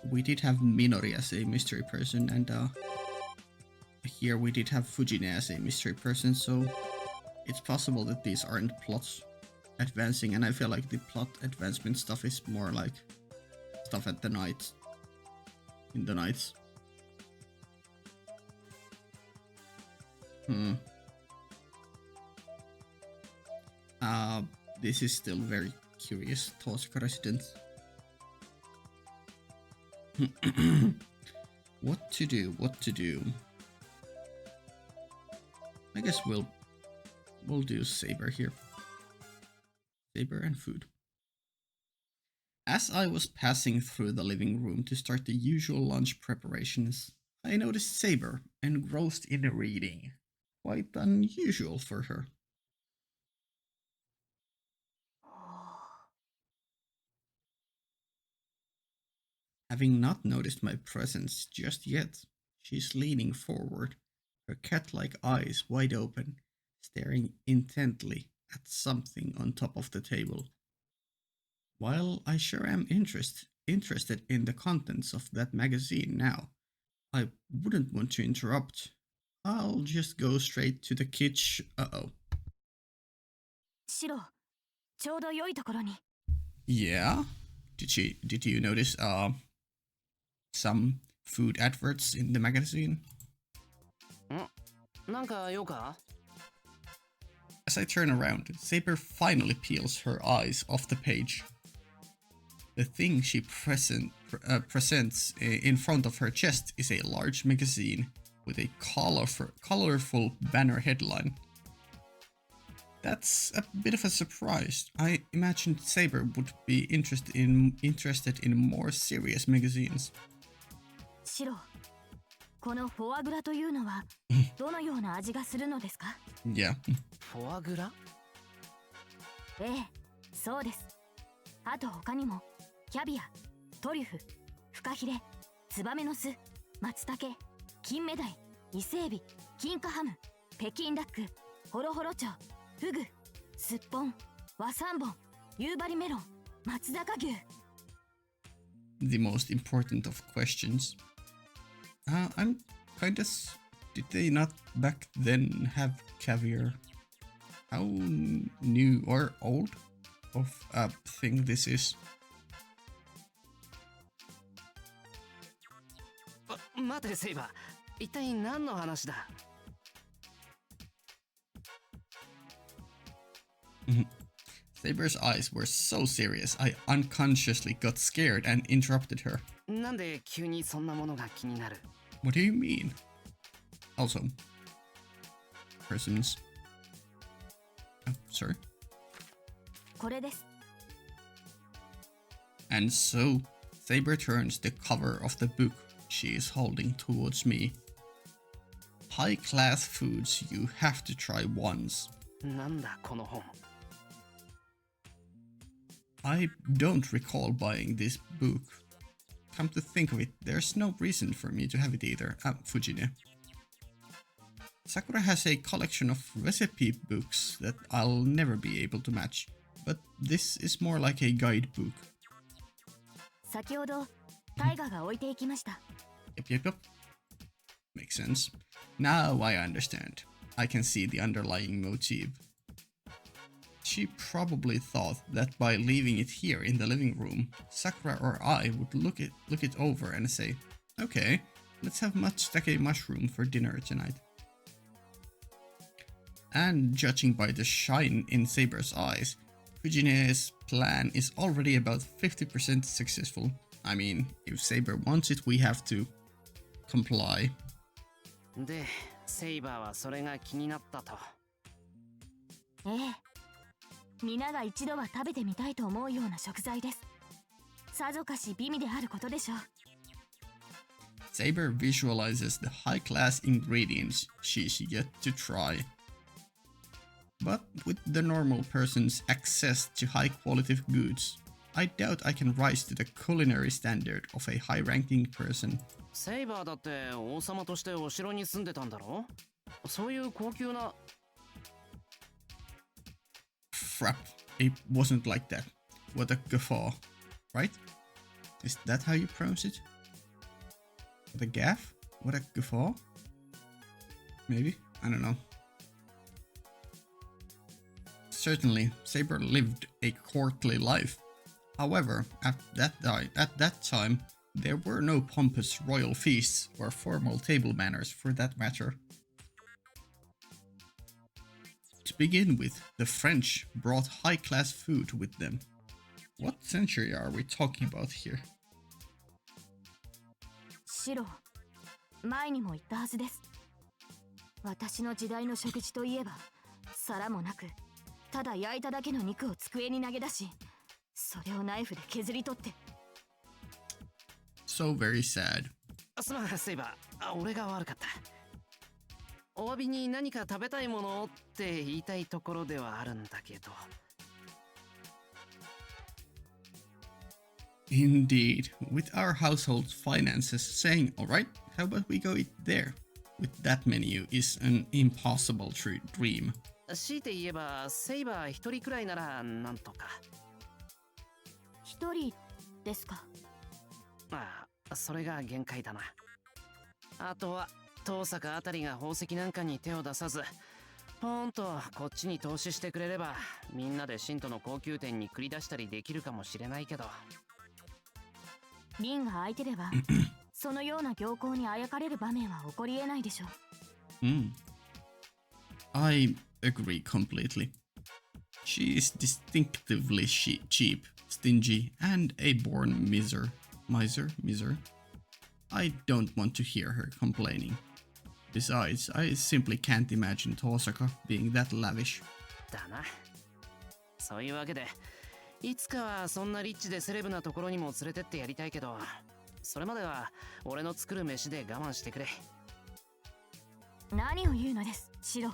we did have Minori as a mystery person, and here we did have Fujine as a mystery person, so it's possible that these aren't plots advancing, and I feel like the plot advancement stuff is more like stuff at the night, in the nights. This is still very curious, Tosca resident. What to do? I guess we'll do Saber here. Saber and food. As I was passing through the living room to start the usual lunch preparations, I noticed Saber engrossed in reading. Quite unusual for her. Having not noticed my presence just yet, she's leaning forward, her cat-like eyes wide open, staring intently at something on top of the table. While I sure am interested in the contents of that magazine now, I wouldn't want to interrupt. I'll just go straight to the kitchen. Uh-oh. Shiro, ちょうど良いところに. Yeah? Did you notice some food adverts in the magazine? なんか用か? As I turn around, Saber finally peels her eyes off the page. The thing she presents in front of her chest is a large magazine with a colorful banner headline. That's a bit of a surprise. I imagined Saber would be interested in more serious magazines. シロ、このフォアグラというのはどのような味がするのですか? Yeah. フォアグラ? ええ、そうです。あと他にもキャビア、トリュフ、フカヒレ、ツバメの巣、松茸、金目鯛、伊勢エビ、金華ハム、北京ダック、ホロホロ鳥、フグ、すっぽん、和三盆、夕張メロン、松坂牛。The most important of questions. I'm kinda. Did they not back then have caviar? How new or old of a thing this is? 待てセイバー、一体何の話だ? Saber's eyes were so serious, I unconsciously got scared and interrupted her. なんで急にそんなものが気になる? What do you mean? Also, persons. Oh, sorry. これです。 And so, Saber turns the cover of the book she is holding towards me. High-class foods you have to try once. なんだこの本? I don't recall buying this book. Come to think of it, there's no reason for me to have it either. Fujine. Sakura has a collection of recipe books that I'll never be able to match, but this is more like a guidebook. 先ほどタイガが置いていきました。 Yep. Makes sense. Now I understand. I can see the underlying motive. She probably thought that by leaving it here in the living room, Sakura or I would look it over and say, okay, let's have matsutake mushroom for dinner tonight. And judging by the shine in Saber's eyes, Fujine's plan is already about 50% successful. I mean, if Saber wants it, we have to comply. で、セイバーはそれが気になったと。ええ。皆が一度は食べてみたいと思うような食材です。さぞかし美味であることでしょう。Saber visualizes the high-class ingredients she's yet to try. But with the normal person's access to high-quality goods, I doubt I can rise to the culinary standard of a high-ranking person. セイバーだって王様としてお城に住んでたんだろ？そういう高級な。Frap, it wasn't like that. What a guffaw, right? Is that how you pronounce it? What a gaff? What a guffaw? Maybe? I don't know. Certainly, Saber lived a courtly life. However, at that time, there were no pompous royal feasts or formal table manners for that matter. To begin with, the French brought high-class food with them. What century are we talking about here? シロ、前にも言ったはずです。私の時代の食事といえば、皿もなく、ただ焼いただけの肉を机に投げ出し、それをナイフで削り取って。So very sad. すまん、セイバー。俺が悪かった。お詫びに何か食べたいものって言いたいところではあるんだけど。Indeed, with our household's finances, saying, alright, how about we go eat there? With that menu is an impossible dream. 強いて言えば、セイバー一人くらいならなんとか。一人ですか？まあ、それが限界だな。あとは、遠坂あたりが宝石なんかに手を出さず、ポーンとこっちに投資してくれれば、みんなで信徒の高級店に繰り出したりできるかもしれないけど。リンが相手では、そのような行幸にあやかれる場面は起こり得ないでしょう。I agree completely. She is distinctively cheap, stingy, and a born miser. I don't want to hear her complaining. Besides, I simply can't imagine Tosaka being that lavish. だな。そういうわけで、いつかはそんなリッチでセレブなところにも連れてってやりたいけど、それまでは俺の作る飯で我慢してくれ。何を言うのです、シロ。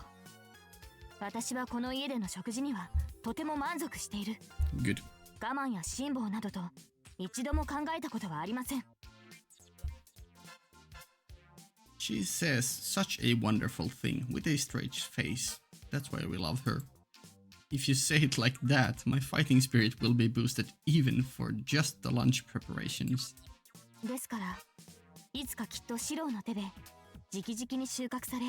私はこの家での食事にはとても満足している。Good. 我慢や辛抱などと一度も考えたことはありません。She says such a wonderful thing with a straight face. That's why we love her. If you say it like that, my fighting spirit will be boosted even for just the lunch preparations. ですから、いつかきっとシロの手で直々に収穫され、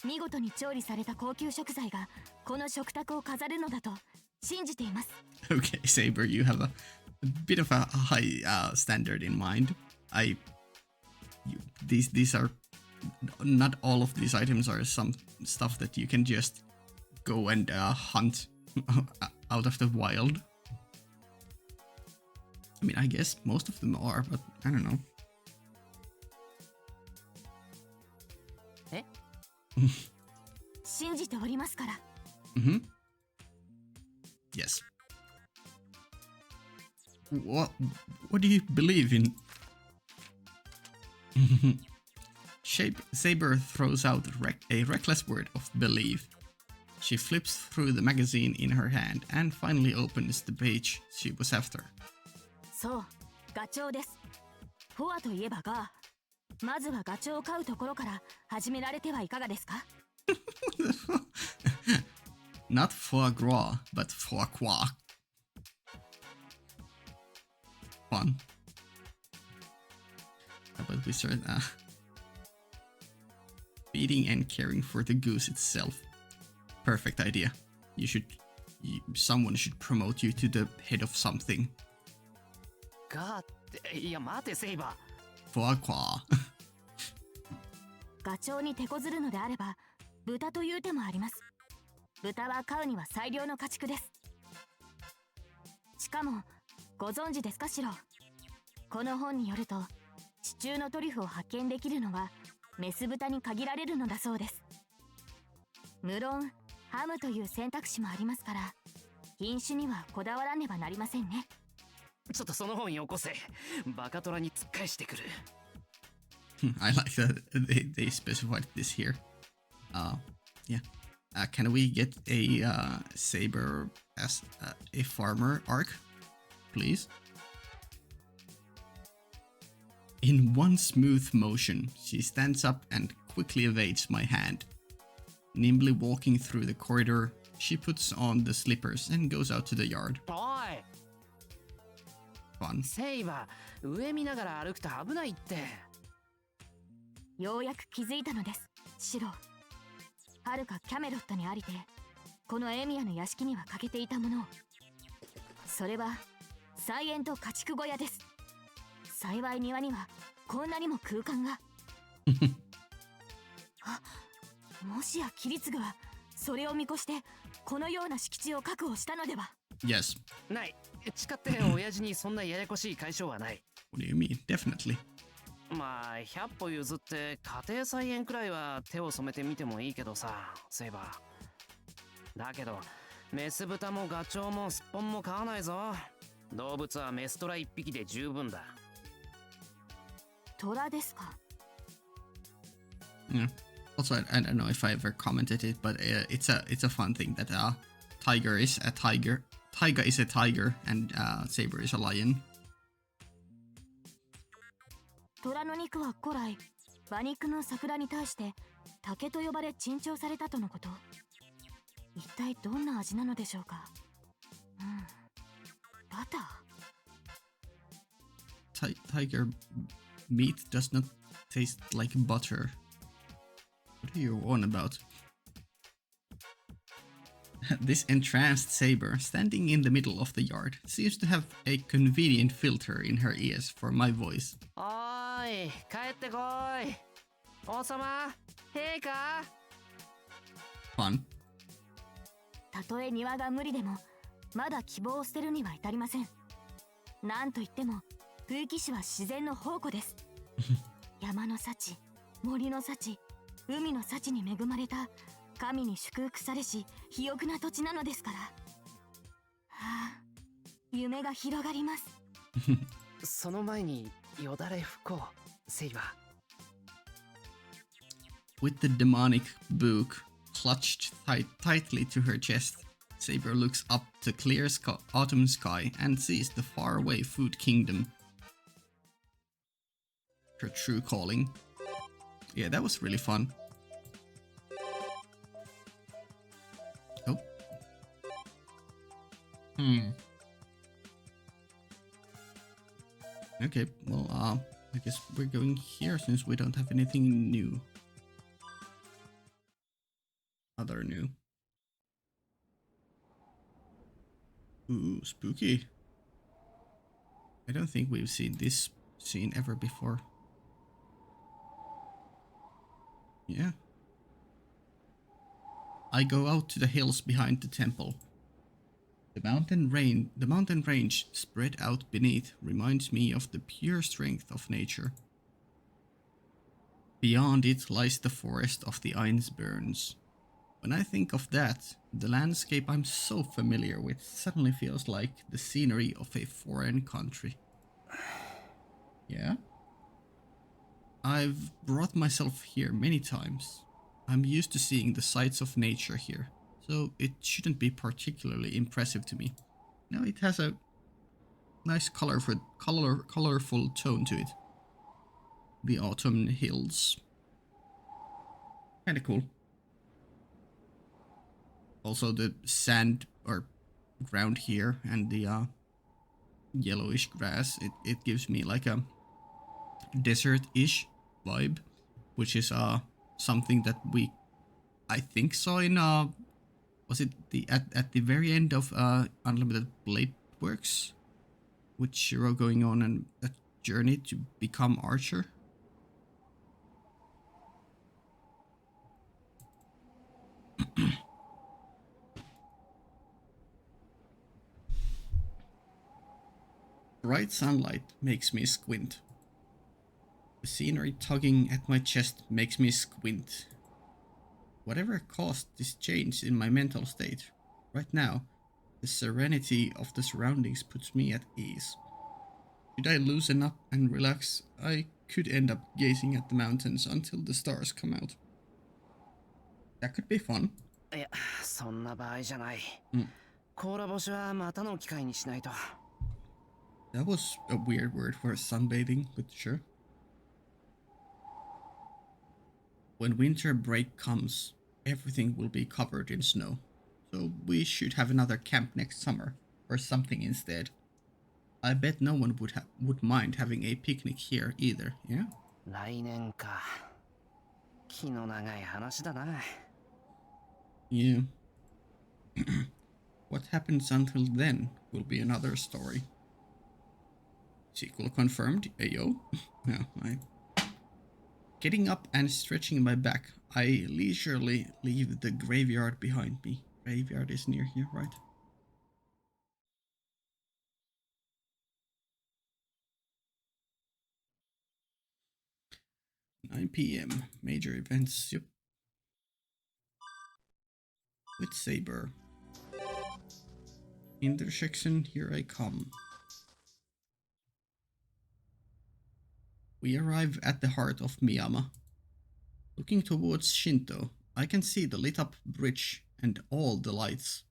見事に調理された高級食材がこの食卓を飾るのだと信じています。Okay, Saber, you have a bit of a high standard in mind. These are not all of these items are some stuff that you can just go and hunt out of the wild. I mean, I guess most of them are, but I don't know. え？信じておりますから。Yes. What do you believe in? Saber throws out a reckless word of belief. She flips through the magazine in her hand and finally opens the page she was after. そう、ガチョウです。フォアといえばガー。まずはガチョウを飼うところから始められてはいかがですか？Not foie gras, but foie gras. Fun. How about we start feeding and caring for the goose itself? Perfect idea. Someone should promote you to the head of something. ガーって、いや待てセイバー。フォアクワガチョウに手こずるのであれば、豚という手もあります。豚は飼うには最良の家畜です。しかも、ご存知ですかシロ。この本によると、地中のトリュフを発見できるのは、メス豚に限られるのだそうです。無論、ハムという選択肢もありますから、品種にはこだわらねばなりませんね。ちょっとその本よこせ。バカトラに突っ返してくる。I like that they specified this here. Yeah. Can we get a Saber as a farmer arc, please? In one smooth motion, she stands up and quickly evades my hand. Nimbly walking through the corridor, she puts on the slippers and goes out to the yard. おい Fun. セイバー、上見ながら歩くと危ないって。ようやく気づいたのです、シロ。遥かキャメロットにありて、このエミヤの屋敷には欠けていたものを。それは菜園と家畜小屋です。幸い庭にはこんなにも空間が。あ、もしやキリツグはそれを見越してこのような敷地を確保したのでは。 Yes. ない。誓って親父にそんなややこしい解消はない。What do you mean? Definitely. まあ100歩譲って家庭菜園くらいは手を染めてみてもいいけどさ、セイバー。だけどメス豚もガチョウもスッポンも飼わないぞ。動物はメストラ1匹で十分だ。トラですか。 Yeah. Also, I don't know if I ever commented it, but it's a fun thing that tiger is a tiger, taiga is a tiger, and saber is a lion. トラの肉は古来馬肉の桜に対して竹と呼ばれ珍重されたとのこと。一体どんな味なのでしょうか。バター。Tiger meat does not taste like butter. What are you on about? This entranced saber, standing in the middle of the yard, seems to have a convenient filter in her ears for my voice. おーい、帰ってこい。王様、陛下。Fun. たとえ庭が無理でもまだ希望を捨てるには至りません。なんといっても風紀市は自然の宝庫です。山の幸、森の幸、海の幸に恵まれた神に祝福されし肥沃な土地なのですから。はあ、夢が広がります。その前によだれ不幸、セイバー。 With the demonic book clutched tightly to her chest, Saber looks up the clear autumn sky and sees the faraway food kingdom. Her true calling. Yeah, that was really fun. Oh. Okay, well, I guess we're going here since we don't have anything new. Other new. Ooh, spooky. I don't think we've seen this scene ever before. Yeah. I go out to the hills behind the temple. The mountain range spread out beneath reminds me of the pure strength of nature. Beyond it lies the forest of the Einsburns. When I think of that, the landscape I'm so familiar with suddenly feels like the scenery of a foreign country. Yeah? I've brought myself here many times. I'm used to seeing the sights of nature here, so it shouldn't be particularly impressive to me. Now it has a nice colorful tone to it. The autumn hills. Kinda cool. Also the sand or ground here and the yellowish grass, it gives me like a desert-ish vibe, which is something that we I think saw in was it at the very end of Unlimited Blade Works, with Shiro going on a journey to become Archer. Bright sunlight makes me squint. The scenery tugging at my chest makes me squint. Whatever caused this change in my mental state, right now, The serenity of the surroundings puts me at ease. Should I loosen up and relax, I could end up gazing at the mountains until the stars come out. That could be fun. いや、そんな場合じゃない。うん。甲羅干しはまたの機会にしないと。That was a weird word for sunbathing, but sure. When winter break comes, everything will be covered in snow. So we should have another camp next summer, or something instead. I bet no one would mind having a picnic here either, yeah? 来年か。気の長い話だな。Yeah. What happens until then will be another story. Sequel confirmed, ayo. No, Getting up and stretching my back, I leisurely leave the graveyard behind me. Graveyard is near here, right? "9 p.m. Major events, yep. With Saber. Intersection, here I come." We arrive at the heart of Miyama. Looking towards Shinto, I can see the lit up bridge and all the lights.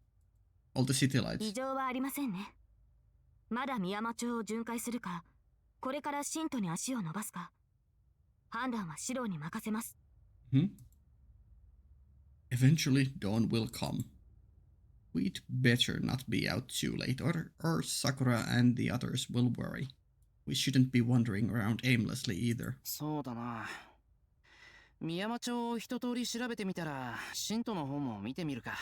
All the city lights. 異常はありませんね。まだ美山町を巡回するか、これから新都に足を伸ばすか、判断はシローに任せます。Eventually, dawn will come. We'd better not be out too late, or Sakura and the others will worry. We shouldn't be wandering around aimlessly either. そうだな。宮山町を一通り調べてみたら、新都の方も見てみるか。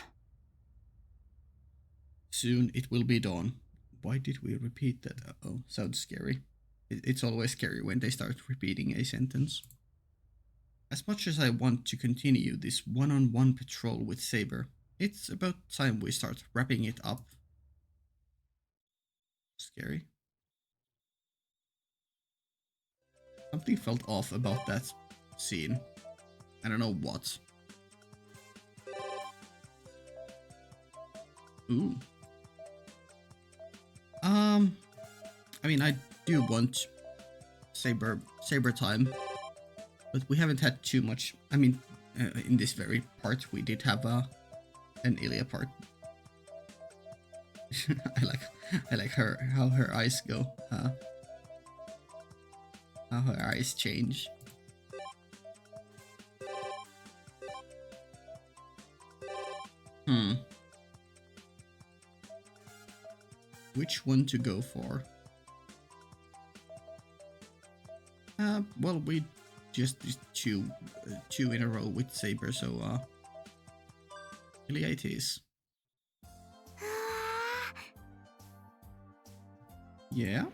Soon it will be dawn. Why did we repeat that? Oh, sounds scary. It's always scary when they start repeating a sentence. As much as I want to continue this one-on-one patrol with Saber, it's about time we start wrapping it up. Scary. Something felt off about that scene. I don't know what. Ooh. I mean, I do want Saber time, but we haven't had too much. I mean, in this very part, we did have an Illya part. I like how her eyes go. How her eyes change. Which one to go for? Well, we just did two in a row with Saber, so Illya it is. Yeah?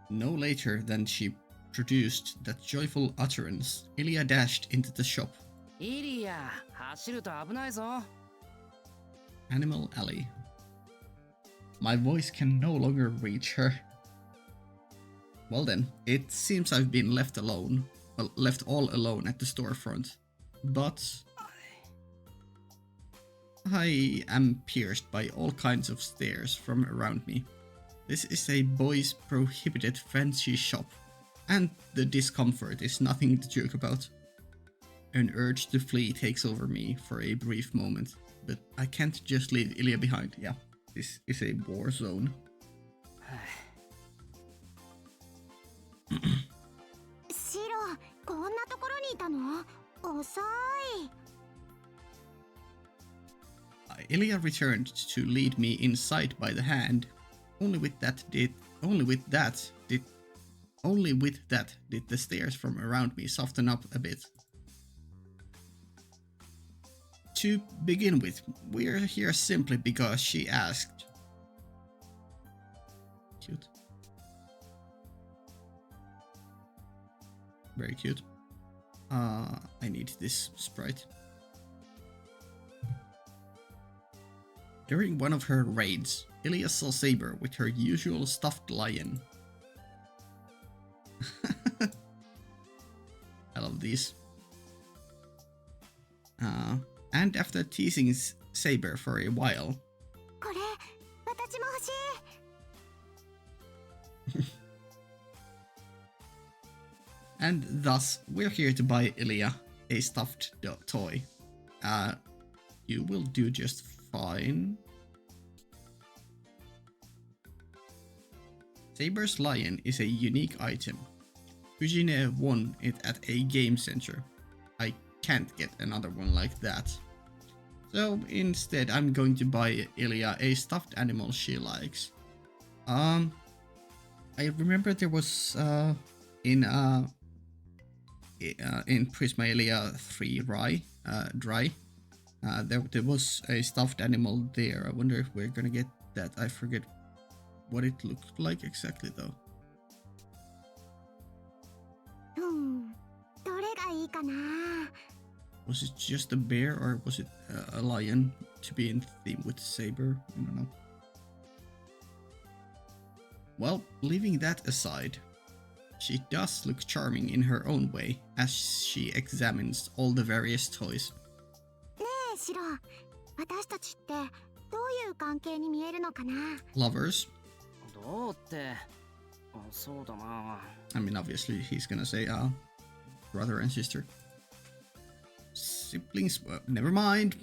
No later than she produced that joyful utterance, Illya dashed into the shop. イリア、走ると危ないぞ。Animal Alley. My voice can no longer reach her. Well then, it seems I've been left alone. Well, left all alone at the storefront. But I am pierced by all kinds of stares from around me. This is a boys' prohibited fancy shop, and the discomfort is nothing to joke about. An urge to flee takes over me for a brief moment, but I can't just leave Illya behind. Yeah, this is a war zone. シロ、こんなところにいたの？遅い。Illya returned to lead me inside by the hand. Only with that did the stares from around me soften up a bit. To begin with, we're here simply because she asked. Cute. Very cute. I need this sprite. During one of her raids, Illya saw Saber with her usual stuffed lion. I love these. And after teasing Saber for a while, これ私も欲しい。 and thus we're here to buy Illya a stuffed toy. You will do just fine. Saber's lion is a unique item. Fujine won it at a game center. I can't get another one like that. So instead I'm going to buy Illya a stuffed animal she likes. I remember there was in Prisma Illya 3 Dry, there was a stuffed animal there. I wonder if we're gonna get that. I forget what it looked like exactly though. どれがいいかな。 Was it just a bear or was it a lion to be in theme with Saber? I don't know. Well, leaving that aside, she does look charming in her own way as she examines all the various toys. ねえシロ、私たちってどういう関係に見えるのかな。 Lovers. どうって、そうだな。I mean, obviously he's gonna say brother and sister. Siblings, well, never mind.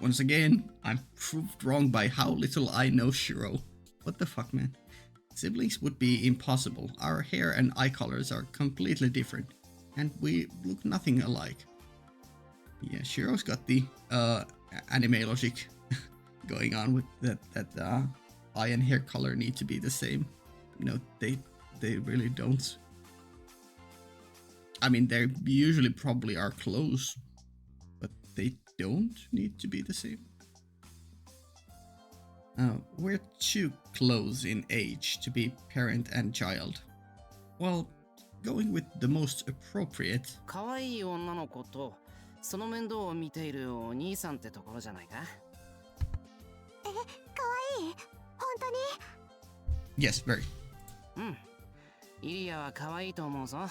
Once again, I'm proved wrong by how little I know Shiro. What the fuck, man? Siblings would be impossible. Our hair and eye colors are completely different, and we look nothing alike. Yeah, Shiro's got the anime logic going on with that eye and hair color need to be the same. No, they really don't. I mean, they usually probably are close, but they don't need to be the same. We're too close in age to be parent and child. Well, going with the most appropriate. 可愛い女の子とその面倒を見ているお兄さんってところじゃないか。可愛い？本当に？ Yes, very. イリアは可愛いと思うぞ。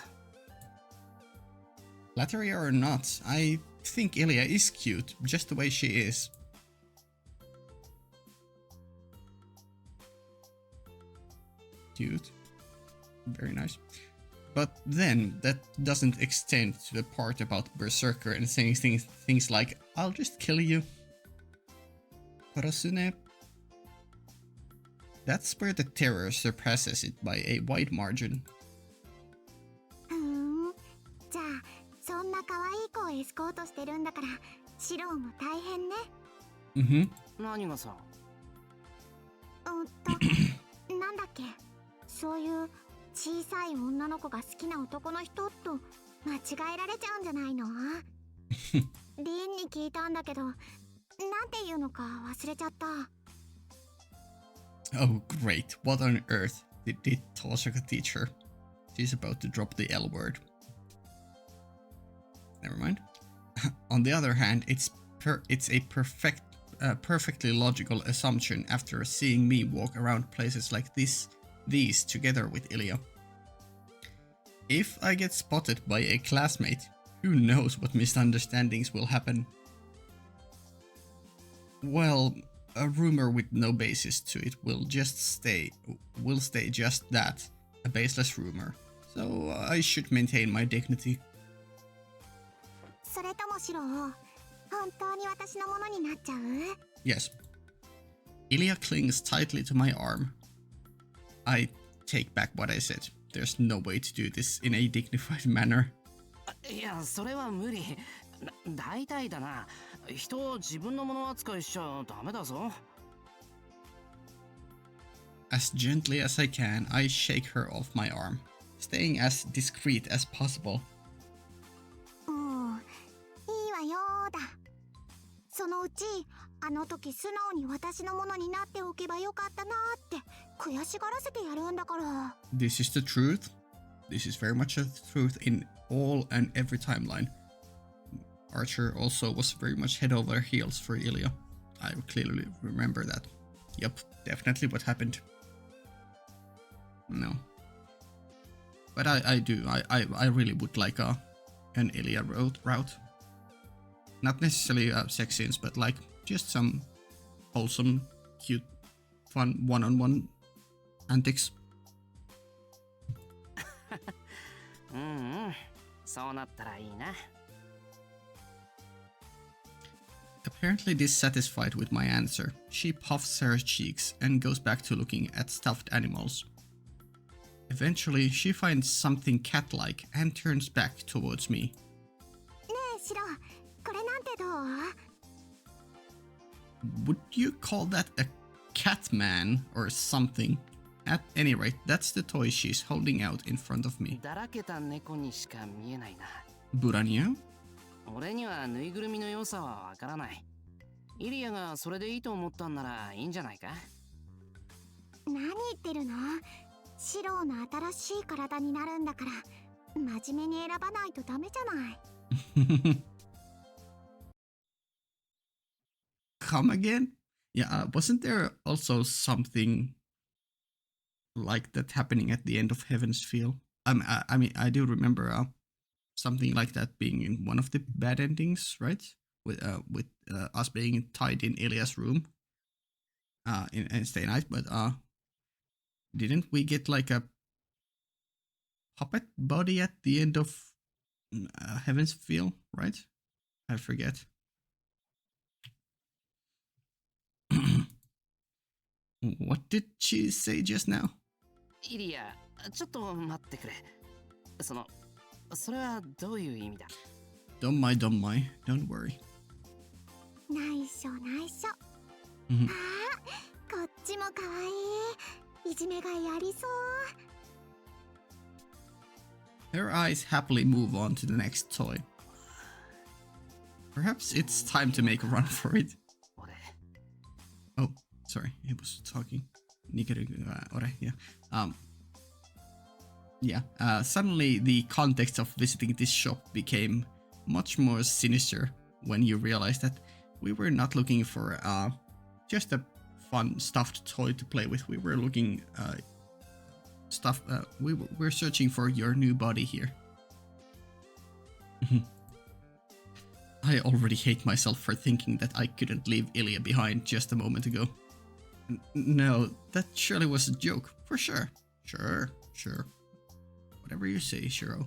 Latteria or not, I think Illya is cute, just the way she is. Cute. Very nice. But then, that doesn't extend to the part about Berserker and saying things like, I'll just kill you. Korosune. That's where the terror surpasses it by a wide margin. じゃあそんな可愛い子をエスコートしてるんだからシロも大変ね。何がさ。なんだっけ、そういう小さい女の子が好きな男の人と間違えられちゃうんじゃないの？リンに聞いたんだけど、なんていうのか忘れちゃった。 Oh great, what on earth did Toshika teach her? She's about to drop the L word. Never mind. On the other hand, it's a perfectly logical assumption after seeing me walk around places like these together with Illya. If I get spotted by a classmate, who knows what misunderstandings will happen. Well, a rumor with no basis to it will stay just that, a baseless rumor. So I should maintain my dignity. それともシロ、本当に私のものになっちゃう？ Yes. Illya clings tightly to my arm. I take back what I said. There's no way to do this in a dignified manner. いや、それは無理。大体だな。人を自分のもの扱いしちゃダメだぞ。As gently as I can, I shake her off my arm, staying as discreet as possible. いいわよーだ。そのうちあの時素直に私のものになっておけばよかったなーって悔しがらせてやるんだから。 This is the truth. This is very much the truth in all and every timeline. Archer also was very much head over heels for Illya. I clearly remember that. Yup, definitely what happened. No. But I really would like an Illya route. Not necessarily sex scenes, but like just some wholesome, cute, fun one-on-one antics. うんうん。そうなったらいいな。Apparently dissatisfied with my answer, she puffs her cheeks and goes back to looking at stuffed animals. Eventually, she finds something cat-like and turns back towards me. ねえシロ、これなんてどう？ Would you call that a cat man or something? At any rate, that's the toy she's holding out in front of me. だらけた猫にしか見えないな。 Buranio? 俺にはぬいぐるみの良さはわからない。イリアがそれでいいと思ったんならいいんじゃないか？何言ってるの？シロの新しい体になるんだから、真面目に選ばないとダメじゃない。Come again? Yeah, wasn't there also something like that happening at the end of Heaven's Feel? I mean, I do remember something like that being in one of the bad endings, right? With us being tied in Illya's room in Stay Night, but didn't we get like a puppet body at the end of Heaven's Feel, right? I forget. What did she say just now? イリア、ちょっと待ってくれ。それはどういう意味だ？ Don't mind, don't worry. 内緒内緒。Mhm. ああ、こっちも可愛い。いじめがやりそう。Her eyes happily move on to the next toy. Perhaps it's time to make a run for it. 俺、 Oh, sorry, he was talking. Yeah. Suddenly the context of visiting this shop became much more sinister when you realized that we were not looking for just a fun stuffed toy to play with. We were looking we're searching for your new body here. I already hate myself for thinking that I couldn't leave Illya behind just a moment ago. No, that surely was a joke, for sure. Sure. Whatever you say, Shiro.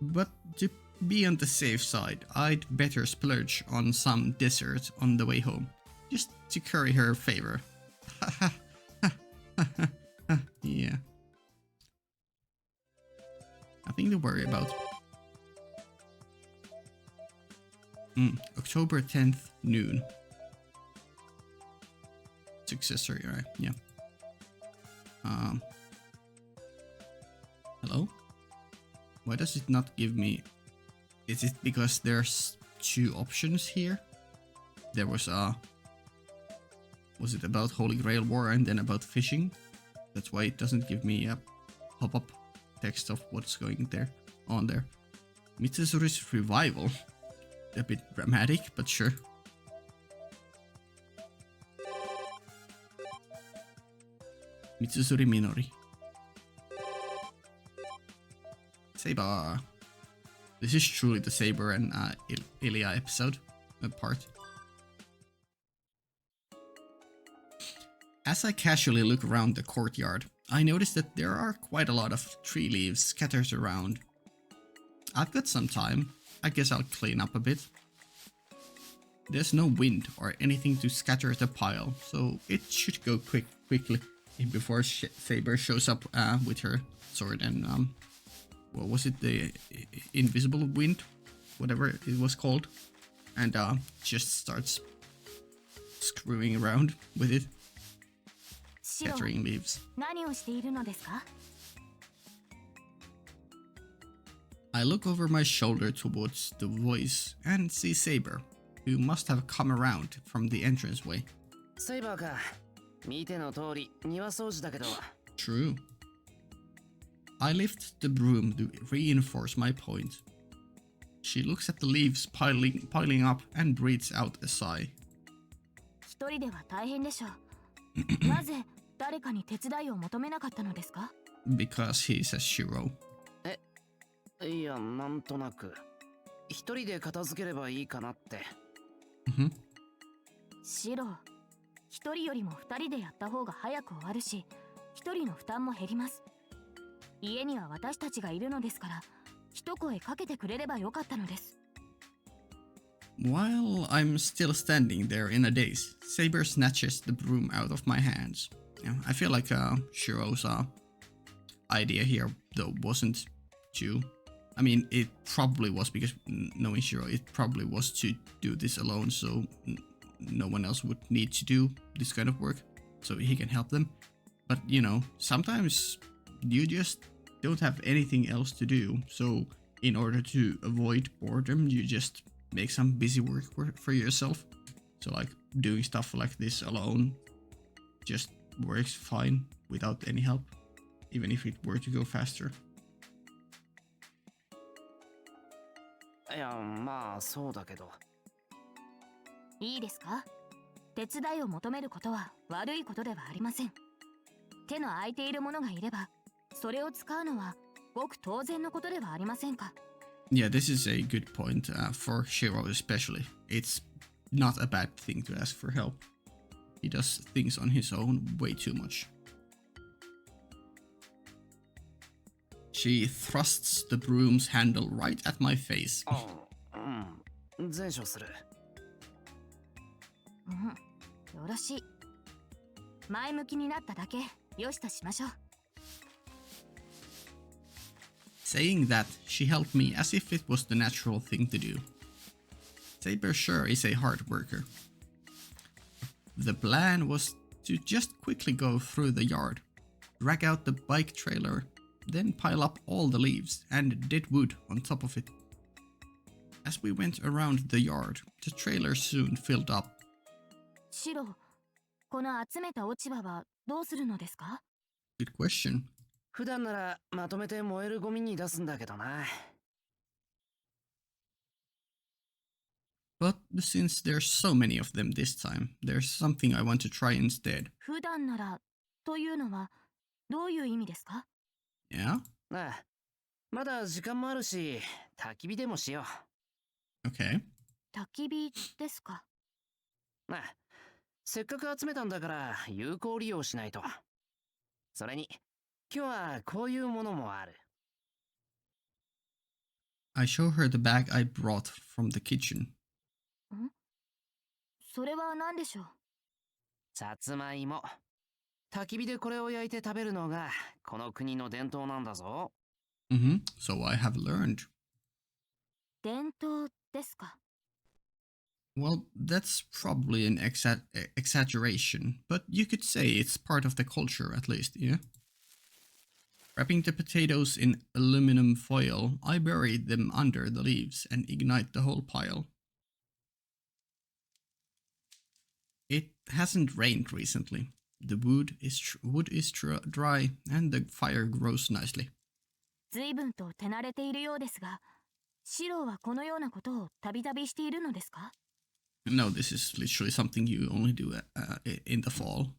But to be on the safe side, I'd better splurge on some dessert on the way home, just to curry her favor. Yeah. Nothing to worry about. October 10th, noon. Successor, right? Yeah. Hello? Why does it not give me... Is it because there's two options here? There was was it about Holy Grail War and then about fishing? That's why it doesn't give me a pop-up text of what's going there on there. Mitsuzuri's revival. A bit dramatic, but sure. Mitsuzuri Minori. Saber. This is truly the Saber and Illya episode part. As I casually look around the courtyard, I notice that there are quite a lot of tree leaves scattered around. I've got some time. I guess I'll clean up a bit. There's no wind or anything to scatter the pile, so it should go quickly before Saber shows up with her sword and what was it, the invisible wind, whatever it was called, and just starts screwing around with it, scattering leaves. 何をしているのですか? I look over my shoulder towards the voice and see Saber, who must have come around from the entranceway. セイバーか。見ての通り庭掃除だけど。 True. I lift the broom to reinforce my point. She looks at the leaves piling up and breathes out a sigh. 一人では大変でしょう。なぜ誰かに手伝いを求めなかったのですか? Because he's a Shiro. いや、なんとなく。一人で片付ければいいかなって。Mm-hmm. シロ、一人よりも二人でやった方が早く終わるし、一人の負担も減ります。家には私たちがいるのですから、一声かけてくれればよかったのです。While I'm still standing there in a daze, Saber snatches the broom out of my hands. Yeah, I feel like Shiro's idea here, though, wasn't to... I mean, it probably was, because knowing Shiro, it probably was to do this alone, so no one else would need to do this kind of work, so he can help them. But, you know, sometimes you just don't have anything else to do, so in order to avoid boredom, you just make some busy work for yourself. So like doing stuff like this alone just works fine without any help, even if it were to go faster. いや、まあそうだけど。いいですか？手伝いを求めることは悪いことではありません。手の空いている者がいれば、それを使うのはごく当然のことではありませんか？ Yeah, this is a good point, for Shiro especially. It's not a bad thing to ask for help. He does things on his own way too much. She thrusts the broom's handle right at my face. うん、前処する。うん、よろしい。前向きになっただけよしとしましょう。Saying that, she helped me as if it was the natural thing to do. Saber sure is a hard worker. The plan was to just quickly go through the yard, drag out the bike trailer, then pile up all the leaves and dead wood on top of it. As we went around the yard, the trailer soon filled up. シロ、この集めた落ち葉はどうするのですか？ Good question. 普段ならまとめて燃えるゴミに出すんだけどな。But since there's so many of them this time, there's something I want to try instead. 普段ならというのはどういう意味ですか？ Yeah? ああ、まだ時間もあるし、焚き火でもしよ Okay. 焚き火ですか？う。ああ、せっかく集めたんだから有効利用しないと。それに、今日はこういうものもある。I show her the bag I brought from the kitchen. ん？それは何でしょう？さつまいも。焚き火でこれを焼いて食べるのがこの国の伝統なんだぞ。Mm-hmm. So I have learned. 伝統ですか？ Well, that's probably an exaggeration, but you could say it's part of the culture at least, yeah? Wrapping the potatoes in aluminum foil, I bury them under the leaves and ignite the whole pile. It hasn't rained recently. The wood is dry and the fire grows nicely. 随分と手慣れているようですが、シロはこのようなことをたびたびしているのですか？ No, this is literally something you only do in the fall.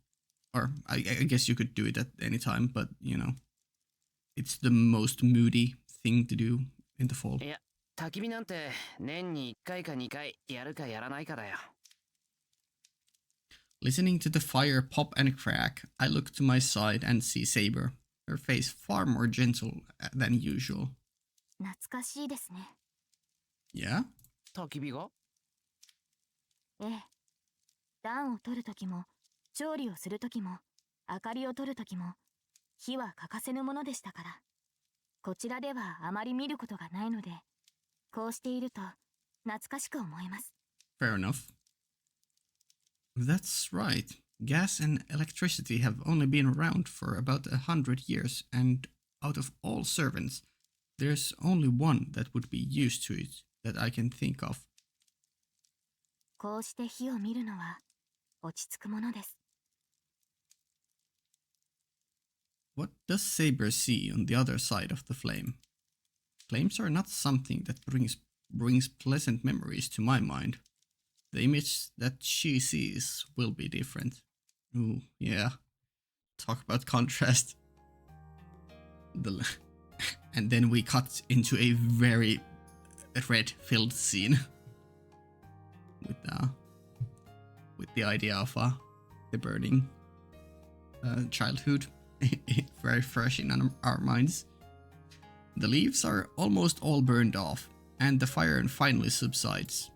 Or I guess you could do it at any time, but you know, it's the most moody thing to do in the fall. いや、焚き火なんて年に1回か2回やるかやらないかだよ。Listening to the fire pop and crack, I look to my side and see Saber, her face far more gentle than usual. 懐かしいですね。Yeah? 焚き火が？ええ。暖を取るときも、調理をするときも、明かりを取るときも、火は欠かせぬものでしたから。こちらではあまり見ることがないので、こうしていると懐かしく思います。Fair enough. That's right. Gas and electricity have only been around for about 100 years, and out of all servants, there's only one that would be used to it that I can think of. こうして火を見るのは落ち着くものです。What does Saber see on the other side of the flame? Flames are not something that brings pleasant memories to my mind. The image that she sees will be different. Ooh, yeah. Talk about contrast. And then we cut into a very a red-filled scene with the idea of the burning childhood very fresh in our minds. The leaves are almost all burned off, and the fire finally subsides.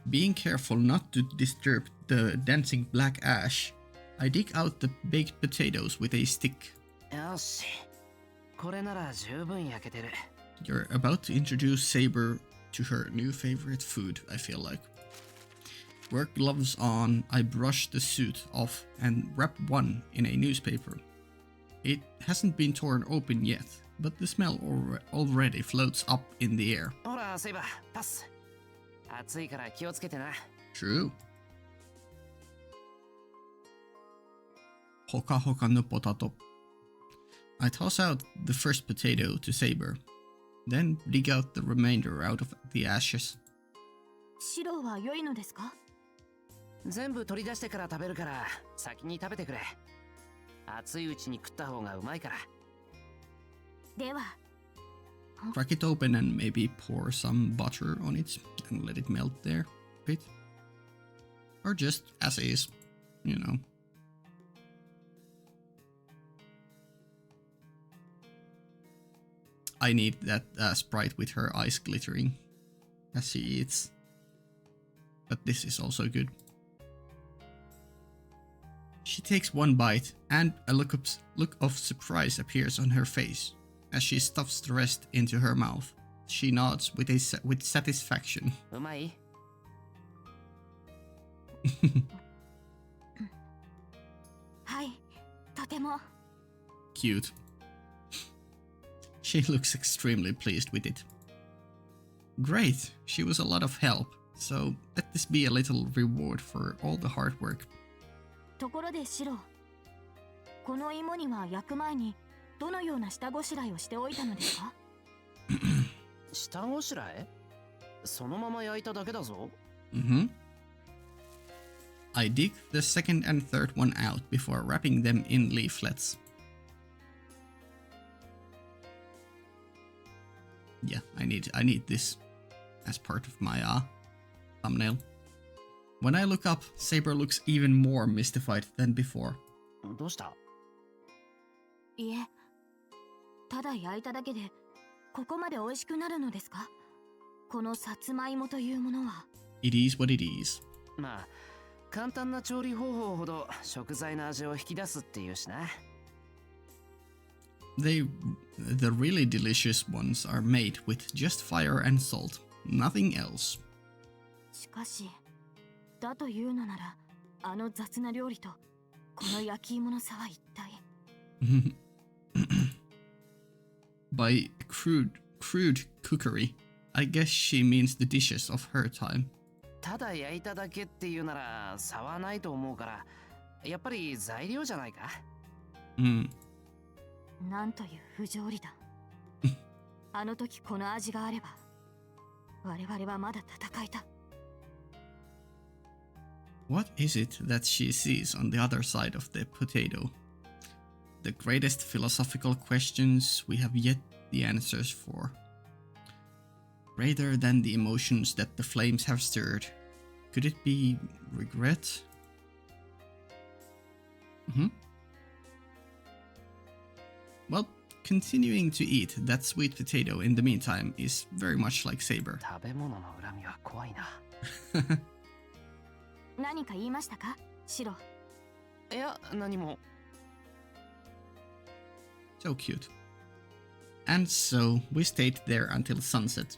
Being careful not to disturb the dancing black ash, I dig out the baked potatoes with a stick. よし。これなら十分焼けてる。You're about to introduce Saber to her new favorite food, I feel like. Work gloves on, I brush the suit off and wrap one in a newspaper. It hasn't been torn open yet, but the smell already floats up in the air. ほら、セイバー、パス。暑いから気をつけてな。True. Hoka hoka no potato. I toss out the first potato to Saber, then dig out the remainder out of the ashes. シロは良いのですか？全部取り出してから食べるから先に食べてくれ。熱いうちに食った方がうまいから。では。Crack it open and maybe pour some butter on it and let it melt there a bit. Or just as is, you know. I need that sprite with her eyes glittering as she eats. But this is also good. She takes one bite and a look of surprise appears on her face. As she stuffs the rest into her mouth, she nods with satisfaction. うまい？はい、とても。Cute. She looks extremely pleased with it. Great, she was a lot of help, so let this be a little reward for all the hard work. ところでシロ、この芋には焼く前にどのような下ごしらえをしておいたのですか？下ごしらえ？そのまま焼いただけだぞ。I dig the second and third one out before wrapping them in leaflets. Yeah, I need this as part of my thumbnail. When I look up, Saber looks even more mystified than before. どうした？いえ、ただ焼いただけでここまで美味しくなるのですか？このさつまいもというものは。It is what it is. まあ、簡単な調理方法ほど食材の味を引き出すっていうしな。The really delicious ones are made with just fire and salt, nothing else. しかし、だというのなら、あの雑な料理とこの焼き芋の差は一体。By crude cookery, I guess she means the dishes of her time. ただ焼いただけっていうなら差はないと思うから、やっぱり材料じゃないか。なんという不条理だ。あの時この味があれば、我々はまだ戦えた。What is it that she sees on the other side of the potato? The greatest philosophical questions we have yet the answers for. Greater than the emotions that the flames have stirred. Could it be regret? Well, continuing to eat that sweet potato in the meantime is very much like Saber. 食べ物の恨みは怖いな。何か言いましたか、シロ？いや、何も。So cute. And so we stayed there until sunset.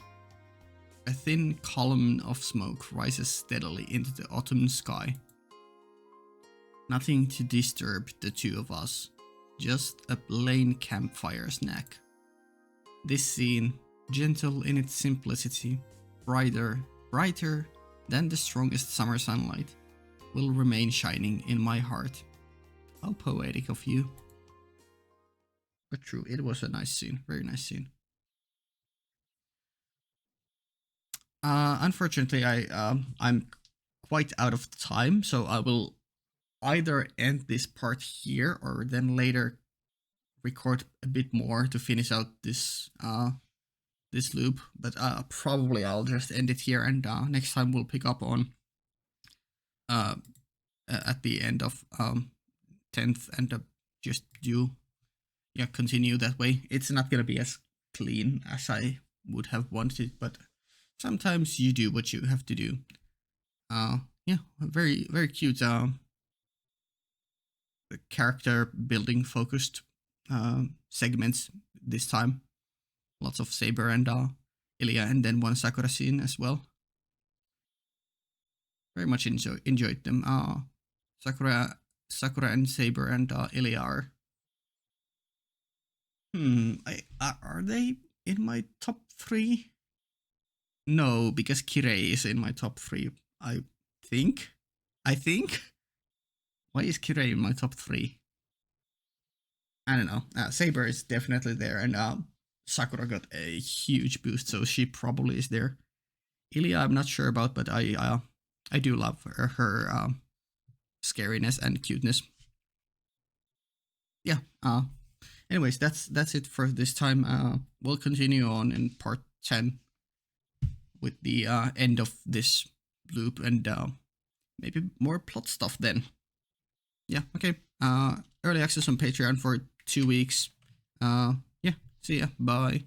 A thin column of smoke rises steadily into the autumn sky. Nothing to disturb the two of us, just a plain campfire snack. This scene, gentle in its simplicity, brighter than the strongest summer sunlight, will remain shining in my heart. How poetic of you. But true, it was a nice scene, very nice scene. Unfortunately, I'm quite out of time, so I will either end this part here or then later record a bit more to finish out this this loop, but probably I'll just end it here, and next time we'll pick up on at the end of 10th and just continue that way. It's not gonna be as clean as I would have wanted, but sometimes you do what you have to do. Very, very cute character building focused segments this time. Lots of Saber and Illya, and then one Sakura scene as well. Very much enjoyed them. Sakura and Saber and Illya are. Are they in my top 3? No, because Kirei is in my top 3. I think. Why is Kirei in my top 3? I don't know. Saber is definitely there, and Sakura got a huge boost, so she probably is there. Illya, I'm not sure about, but I do love her scariness and cuteness. Yeah. Anyways, that's it for this time. We'll continue on in part 10 with the end of this loop, and maybe more plot stuff then. Yeah, okay. Early access on Patreon for 2 weeks. Yeah, see ya. Bye.